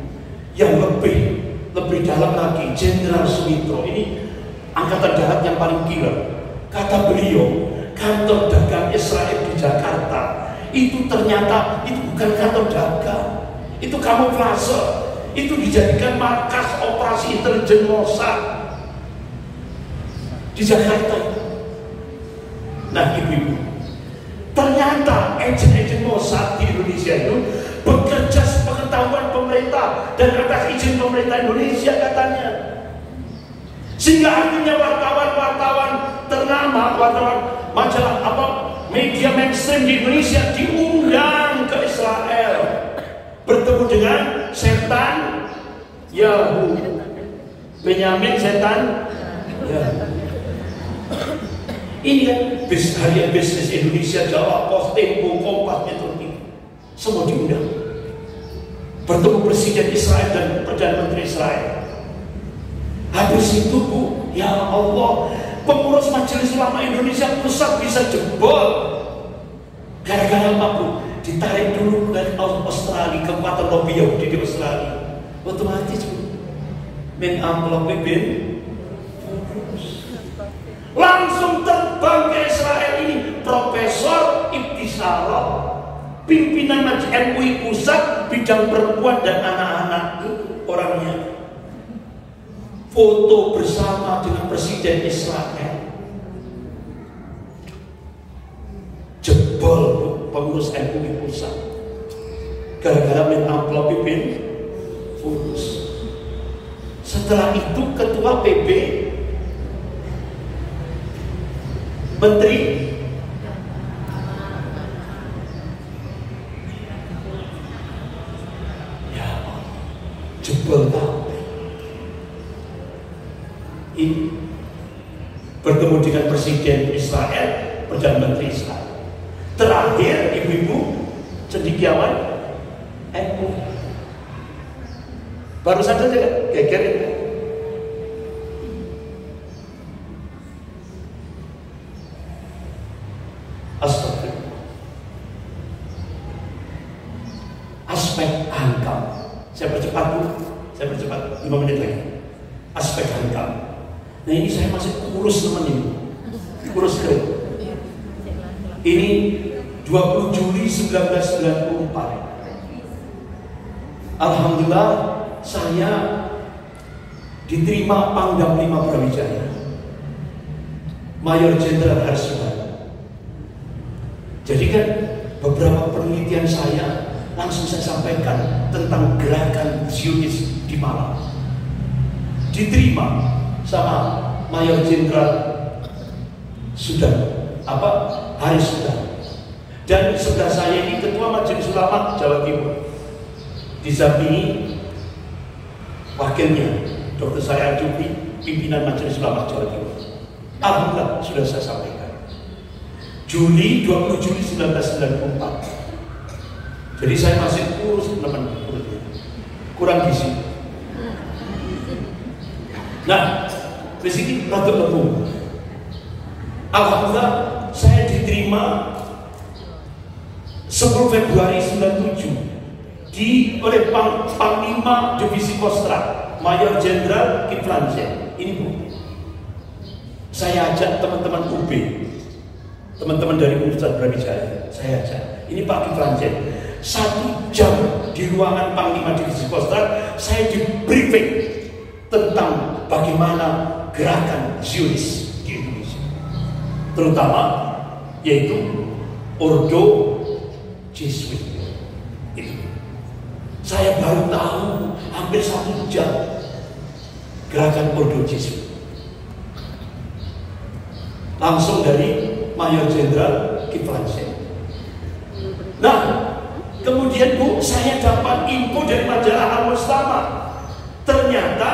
yang lebih dalam lagi, Jenderal Sumitro ini angkatan darat yang paling gila. Kata beliau, kantor dagang Israel di Jakarta itu ternyata itu bukan kantor dagang, itu kamuflase, itu dijadikan markas operasi intelijen Mossad di Jakarta itu. Nah ibu-ibu, ternyata agen-agen Mossad di Indonesia itu bekerja sepengetahuan pemerintah dan atas izin pemerintah Indonesia katanya. Sehingga akhirnya wartawan-wartawan ternama, wartawan majalah media mainstream di Indonesia diundang ke Israel bertemu dengan setan Yahoo, Benyamin setan Yahoo. Ini kan harian bisnis Indonesia, Jawa Post, Tempo, Kompas, Metro TV, semua diundang bertemu Presiden Israel dan Perdana Menteri Israel. Habis itu Bu, ya Allah, pengurus Majelis Ulama Indonesia pusat bisa jebol. Gara-gara apa Bu? Ditarik dulu dari Australia, kekuatan lobby Yahudi di Australia. Otomatis Bu, min amplop bin langsung terbang ke Israel ini Profesor Ibtisaro, pimpinan MUI pusat bidang perempuan dan anak-anak, orangnya foto bersama dengan Presiden Israel. Jebol pengurus MUI pusat gara-gara min amplop bin fulus. Setelah itu ketua PB, Menteri ya jebol ini bertemu dengan Presiden Israel, Perdana Menteri Israel. Terakhir ibu-ibu cendekiawan NU baru saja geger itu. Astagfirullah. Aspek hankam. Saya percepat Bu, 5 menit lagi. Aspek hankam. Nah ini saya masih kurus teman ini, kurus kering. Ini 20 Juli 1994. Alhamdulillah saya diterima Pangdam 5 Brawijaya, Mayor Jenderal Harsuhan. Jadi kan beberapa penelitian saya langsung saya sampaikan tentang gerakan Zionis di Malang. Diterima sama Mayor Jenderal Haris Sudan. Dan sebelah saya ini Ketua Majelis Ulama Jawa Timur. Didampingi wakilnya Dr. Syariah Jufri, pimpinan Majelis Ulama Jawa Timur. Alhamdulillah sudah saya sampaikan. 20 Juli 1994. Jadi saya masih kurus teman, kurang gizi. Nah, di sini rada lebu. Alhamdulillah saya diterima 10 Februari 97 oleh Panglima Divisi Kostrad Mayor Jenderal Kiflan Zain. Ini Bu, saya ajak teman-teman UB, teman-teman dari Universitas Brawijaya, saya ajak. Ini Pak Kiflan Zain, 1 jam di ruangan Panglima Divisi Kostrad, saya di briefing tentang bagaimana gerakan Zionis di Indonesia, terutama yaitu Ordo Jesuit. Itu saya baru tahu hampir 1 jam gerakan Ordo Jesuit, langsung dari Mayor Jenderal Kiflan Zain. Nah, kemudian Bu, saya dapat info dari majalah Al-Mustama. Ternyata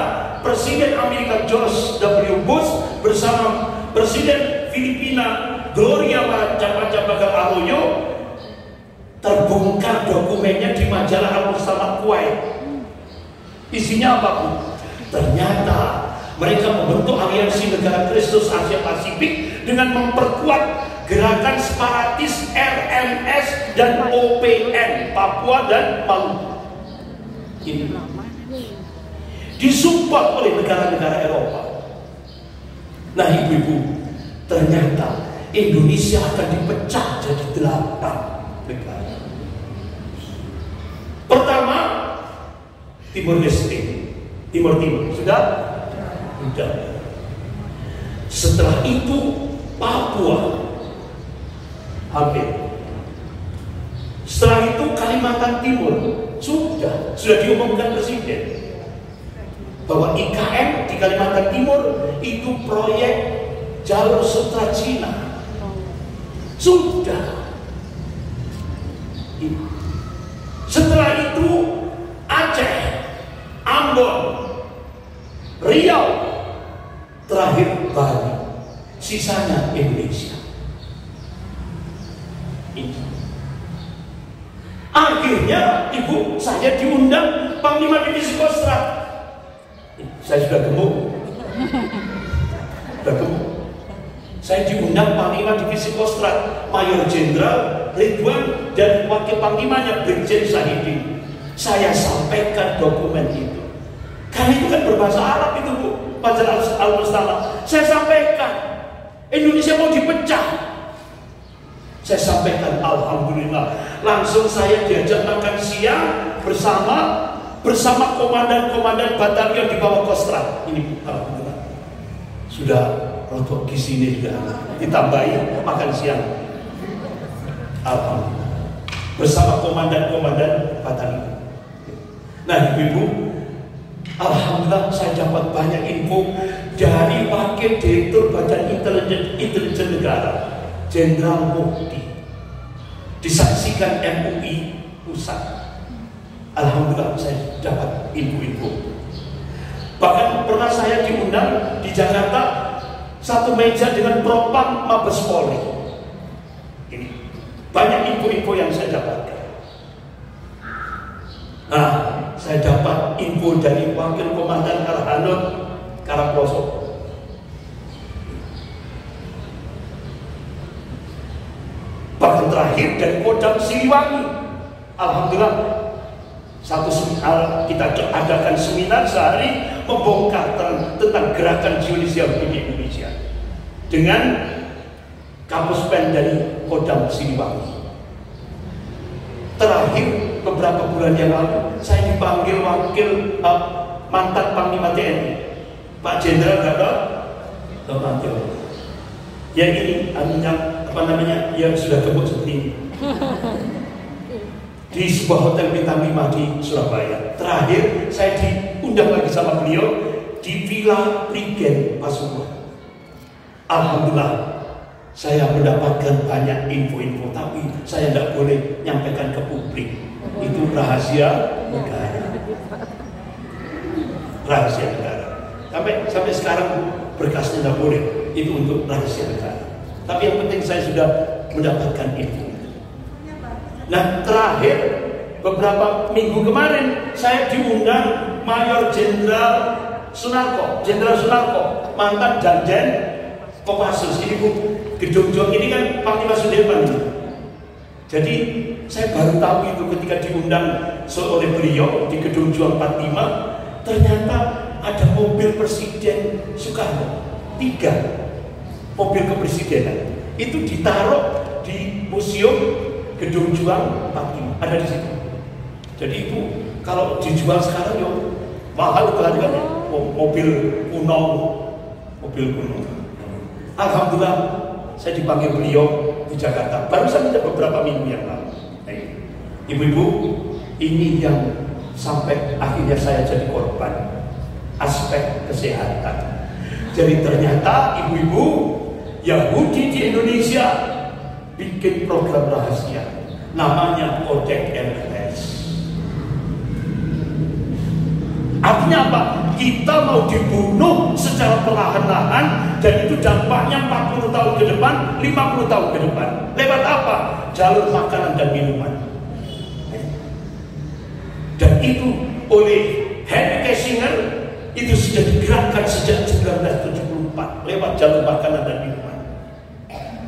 Presiden Amerika George W. Bush bersama Presiden Filipina Gloria Macapagal Arroyo terbongkar dokumennya di majalah Al-Mustama Kuwait. Isinya apa Bu? Ternyata mereka membentuk aliansi negara Kristus Asia Pasifik dengan memperkuat gerakan separatis RMS dan OPN Papua dan Maluku. Ini disupport oleh negara-negara Eropa. Nah ibu-ibu, ternyata Indonesia akan dipecah jadi 8 negara. Pertama, Timur Leste, Timur sudah. Setelah itu Papua, hampir. Setelah itu Kalimantan Timur, sudah diumumkan Presiden bahwa IKN di Kalimantan Timur itu proyek jalur sutra Cina. Sudah. Setelah itu Aceh, Ambon, Riau, terakhir Bali, sisanya Indonesia. Akhirnya Ibu, saya diundang Panglima Divisi Kostrad. Saya sudah gemuk. Saya diundang Panglima Divisi Kostrad Mayor Jenderal Ridwan dan Wakil Panglimanya Brigjen Syahidin. Saya sampaikan dokumen itu. Karena itu kan berbahasa Arab itu Bu, majalah Al-Mustama. Saya sampaikan Indonesia mau dipecah. Saya sampaikan alhamdulillah. Langsung saya diajak makan siang bersama komandan-komandan batalion di bawah Kostrad. Ini alhamdulillah. Sudah rotok gizi ini sudah ditambahi makan siang. Alhamdulillah. Bersama komandan-komandan batalion. Nah, ibu-ibu, alhamdulillah saya dapat banyak info dari Wakil Direktur Badan Intelijen Negara, Jenderal Mukti, disaksikan MUI Pusat. Alhamdulillah saya dapat info-info. Bahkan pernah saya diundang di Jakarta satu meja dengan Propam Mabes Polri. Ini banyak info-info yang saya dapatkan. Nah, saya dapat info dari Wakil Komandan Arhanud Karaploso. Bahkan terakhir dari Kodam Siliwangi. Alhamdulillah kita adakan seminar sehari membongkar tentang gerakan Zionis Yahudi di Indonesia dengan Kapus Pen dari Kodam Siliwangi. Terakhir beberapa bulan yang lalu saya dipanggil wakil mantan Panglima TNI Pak Jenderal Gatot Nurmantio. Ya ini yang sudah gemuk seperti ini. Di sebuah hotel bintang 5 di Surabaya. Terakhir saya diundang lagi sama beliau di Villa Prigen Pasuruan. Alhamdulillah saya mendapatkan banyak info-info, tapi saya tidak boleh nyampaikan ke publik. Itu rahasia negara. Rahasia negara. Sampai sekarang berkasnya tidak boleh. Itu untuk rahasia negara. Tapi yang penting saya sudah mendapatkan info. Nah, terakhir beberapa minggu kemarin saya diundang Mayor Jenderal Sunarko, Jenderal Sunarko, mantan Danjen Kopassus. Ini Bu, Gedung Juang ini kan Panglima Sudirman. Jadi saya baru tahu itu ketika diundang oleh beliau di Gedung Juang 45, ternyata ada mobil Presiden Soekarno, 3 mobil kepresidenan itu ditaruh di Museum Gedung Juang 45, ada di situ. Jadi itu kalau dijual sekarang yo mahal harganya, mobil kuno. Alhamdulillah saya dipanggil beliau di Jakarta baru saja beberapa minggu yang lalu. Ibu-ibu, ini yang sampai akhirnya saya jadi korban, aspek kesehatan. Jadi ternyata ibu-ibu Yahudi di Indonesia bikin program rahasia namanya Project LLS. Artinya apa? Kita mau dibunuh secara perlahan-lahan, dan itu dampaknya 40 tahun ke depan, 50 tahun ke depan. Lewat apa? Jalur makanan dan minuman. Dan itu oleh Henry Kissinger itu sudah digerakkan sejak 1974 lewat jalur makanan dan minuman.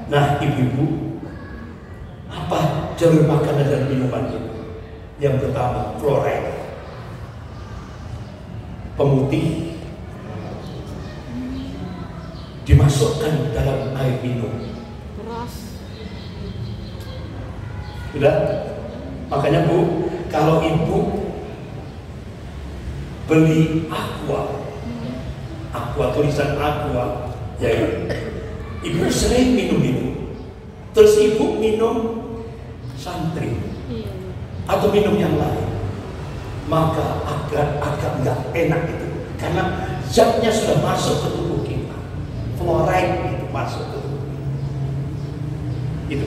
Nah, ibu-ibu, apa jalur makanan dan minuman itu? Yang pertama, fluoride, pemutih, dimasukkan dalam air minum. Sudah? Makanya Bu, kalau ibu beli aqua tulisan aqua, ya ibu sering minum itu, terus ibu minum santri atau minum yang lain, maka agak nggak enak itu, karena zatnya sudah masuk ke tubuh kita, fluoride itu masuk ke tubuh kita. Itu.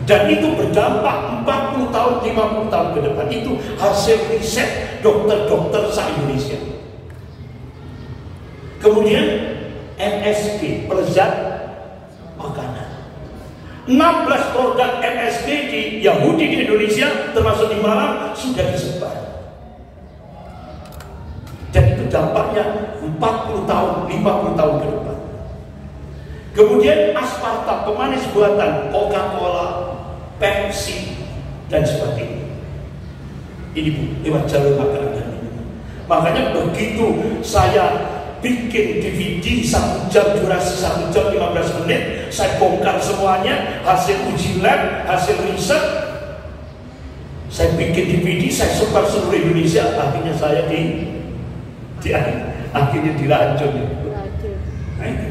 Dan itu berdampak 40 tahun, 50 tahun ke depan. Itu hasil riset dokter-dokter se-Indonesia. Kemudian MSG, pelezat makanan. 16 produk MSG di Yahudi di Indonesia, termasuk di Malang, sudah disebar. Dan itu dampaknya 40 tahun, 50 tahun ke depan. Kemudian aspartam, pemanis buatan, Coca-Cola, Pepsi, dan sebagainya. Ini Bu, lewat jalur makanan dan minuman. Makanya begitu saya bikin DVD 1 jam, durasi 1 jam 15 menit, saya bongkar semuanya, hasil uji lab, hasil riset, saya bikin DVD, saya sebar seluruh Indonesia. Akhirnya saya akhirnya diracun. Nah, itu.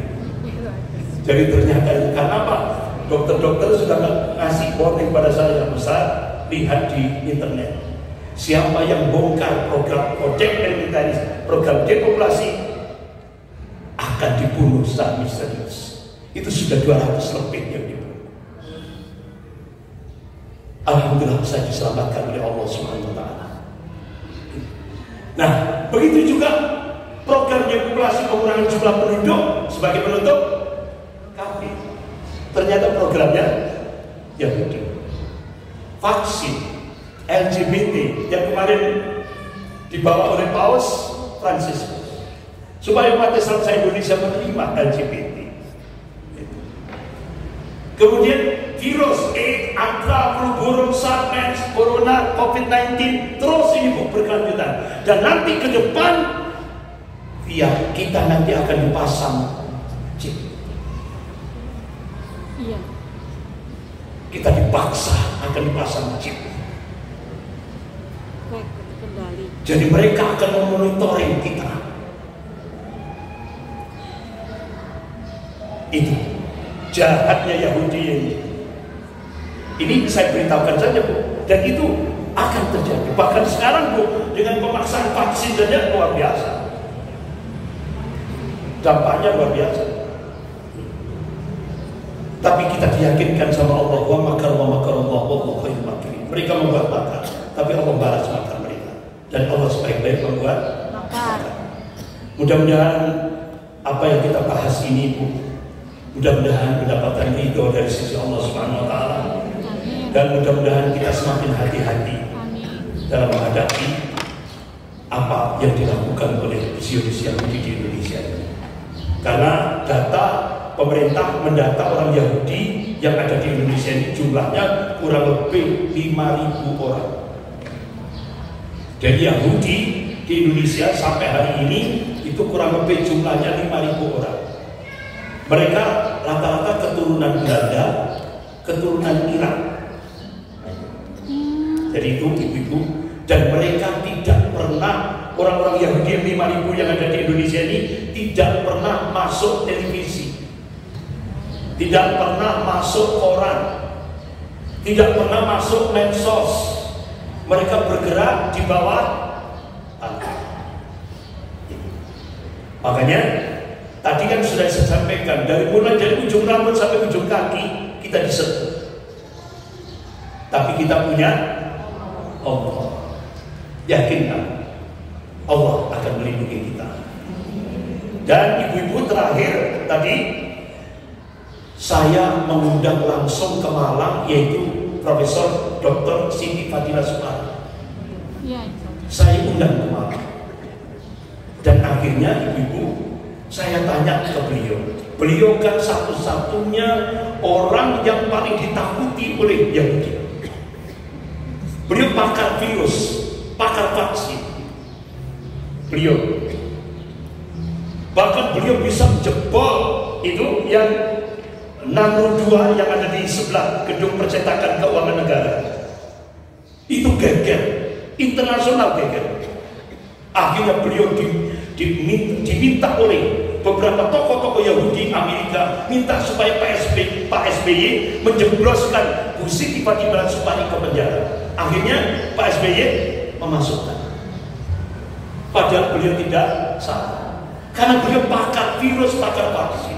Jadi ternyata karena apa? Dokter-dokter sudah ngasih warning pada saya, besar, lihat di internet. Siapa yang bongkar program Project LLS, program depopulasi, akan dibunuh secara misterius. Itu sudah 200 lebih yang dibunuh. Alhamdulillah saya diselamatkan oleh Allah Subhanahu wa Ta'ala. Nah, begitu juga program depopulasi, pengurangan jumlah penduduk sebagai penutup kafir. Ternyata programnya Yahudi. Vaksin LGBT yang kemarin dibawa oleh Paus Fransiskus supaya umat Islam Indonesia menerima LGBT. Kemudian virus AIDS, antraks, flu burung, SARS, corona, COVID-19 terus ini berkelanjutan. Dan nanti ke depan ya kita nanti akan dipasang chip. Iya. Kita dipaksa akan dipasang chip. Jadi mereka akan memonitoring kita. Itu jahatnya Yahudi ini. Ini saya beritahukan saja Bu. Dan itu akan terjadi. Bahkan sekarang Bu, dengan pemaksaan vaksin saja luar biasa. Dampaknya luar biasa. Tapi kita diyakinkan sama Allah, wa makar Allah, wallahu khairul makirin. Mereka membuat makar, tapi Allah balas makar mereka. Dan Allah sebaik-baik membuat makar. Mudah-mudahan apa yang kita bahas ini Bu, mudah-mudahan mendapatkan ridho dari sisi Allah Subhanahu wa Ta'ala. Dan mudah-mudahan kita semakin hati-hati dalam menghadapi apa yang dilakukan oleh Zionis Yahudi di Indonesia ini. Karena data pemerintah mendata orang Yahudi yang ada di Indonesia ini jumlahnya kurang lebih 5.000 orang. Dan Yahudi di Indonesia sampai hari ini itu kurang lebih jumlahnya 5.000 orang. Mereka rata-rata keturunan Belanda, keturunan Irak. Jadi itu ibu-ibu, dan mereka tidak pernah, orang-orang Yahudi yang 5.000 yang ada di Indonesia ini tidak pernah masuk televisi, tidak pernah masuk koran, tidak pernah masuk medsos. Mereka bergerak di bawah tanah. Makanya tadi kan sudah saya sampaikan, mulai dari ujung rambut sampai ujung kaki kita disentuh. Tapi kita punya Allah. Yakinlah Allah akan melindungi kita. Dan ibu-ibu, terakhir tadi saya mengundang langsung ke Malang, yaitu Profesor Dr. Siti Fadila Supari. Saya undang ke Malang. Dan akhirnya ibu-ibu, saya tanya ke beliau. Beliau kan satu-satunya orang yang paling ditakuti oleh Yahudi. Beliau pakar virus, pakar vaksin. Beliau bahkan beliau bisa jebol itu yang Nano 2 yang ada di sebelah gedung percetakan keuangan negara. Itu geger, internasional geger. Akhirnya beliau diminta oleh beberapa tokoh-tokoh Yahudi Amerika minta supaya Pak SBY menjebloskan Bu Siti Fadila Supari ke penjara. Akhirnya Pak SBY memasukkan. Padahal beliau tidak salah, karena beliau pakar virus, pakar vaksin.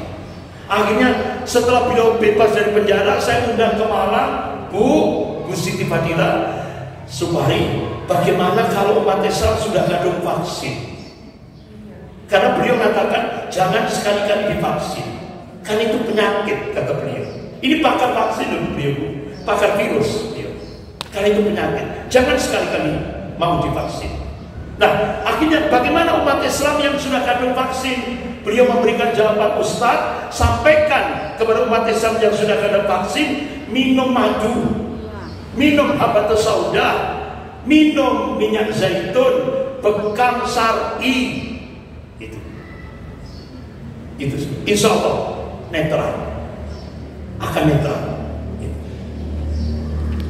Akhirnya setelah beliau bebas dari penjara, saya undang ke Malang, Bu Siti Fadila Supari, bagaimana kalau umat Islam sudah kadung vaksin? Karena beliau mengatakan jangan sekali-kali divaksin, kan itu penyakit, kata beliau. Ini pakar vaksin loh beliau, pakar virus beliau. Karena itu penyakit, jangan sekali-kali mau divaksin. Nah, akhirnya bagaimana umat Islam yang sudah kadung vaksin? Beliau memberikan jawaban, Ustaz, sampaikan kepada umat Islam yang sudah kadung vaksin, minum madu, minum habatus sauda, minum minyak zaitun, bekam syar'i. Itu insya Allah netral, akan netral.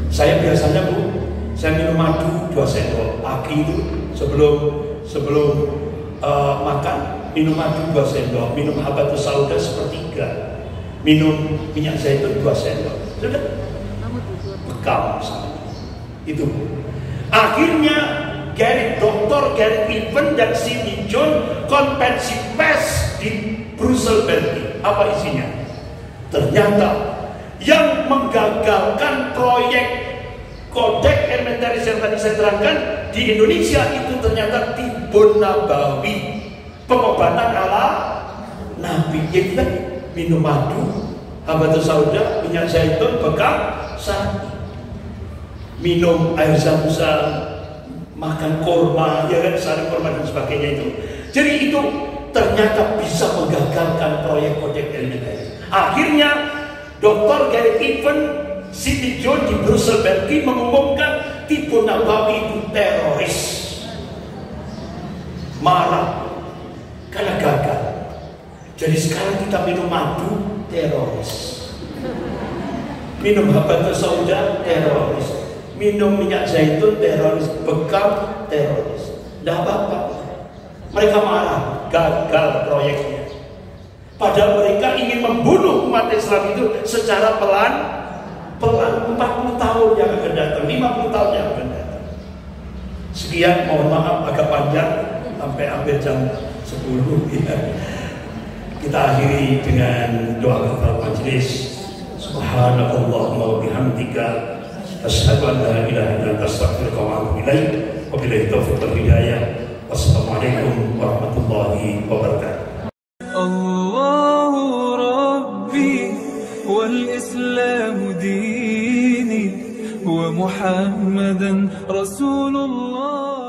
Saya biasanya Bu, saya minum madu 2 sendok pagi itu sebelum makan, minum madu 2 sendok, minum habatus sauda 1/3, minum minyak zaitun 2 sendok. Sudah bekam itu. Akhirnya Dr. Gary Piven dan Siti John konvensi pers di Brussels, Belgia. Apa isinya? Ternyata yang menggagalkan proyek Kodeks Elementaris yang tadi saya terangkan di Indonesia itu ternyata Tibun Nabawi, pengobatan ala Nabi. Jadi kan minum madu, habatus sauda, minyak zaitun, bekam syar'i, minum air zam-zam, makan korma, ya kan, sari korma dan sebagainya itu. Jadi itu ternyata bisa menggagalkan proyek Kodeks Elementaris. Akhirnya Dr. Gary Piven, Siti John di Brussels, Belgia mengumumkan Tibun Nabawi itu teroris. Marah karena gagal. Jadi sekarang kita minum madu, teroris. Minum habatus sauda, teroris. Minum minyak zaitun, teroris. Bekam, teroris. Tidak apa-apa. Mereka marah, gagal proyeknya. Padahal mereka ingin membunuh umat Islam itu secara pelan 40 tahun yang akan datang, 50 tahun yang akan datang. Sekian, mohon maaf agak panjang sampai hampir jam 10 ya. Kita akhiri dengan doa kafaratul majelis. Subhanakallahumma wa bihamdika asyhadu an la ilaha illa anta astaghfiruka wa atubu ilaik. Wabillahi taufiq wal hidayah. Wassalamualaikum warahmatullahi wabarakatuh. والإسلام ديني ومحمدا رسول الله.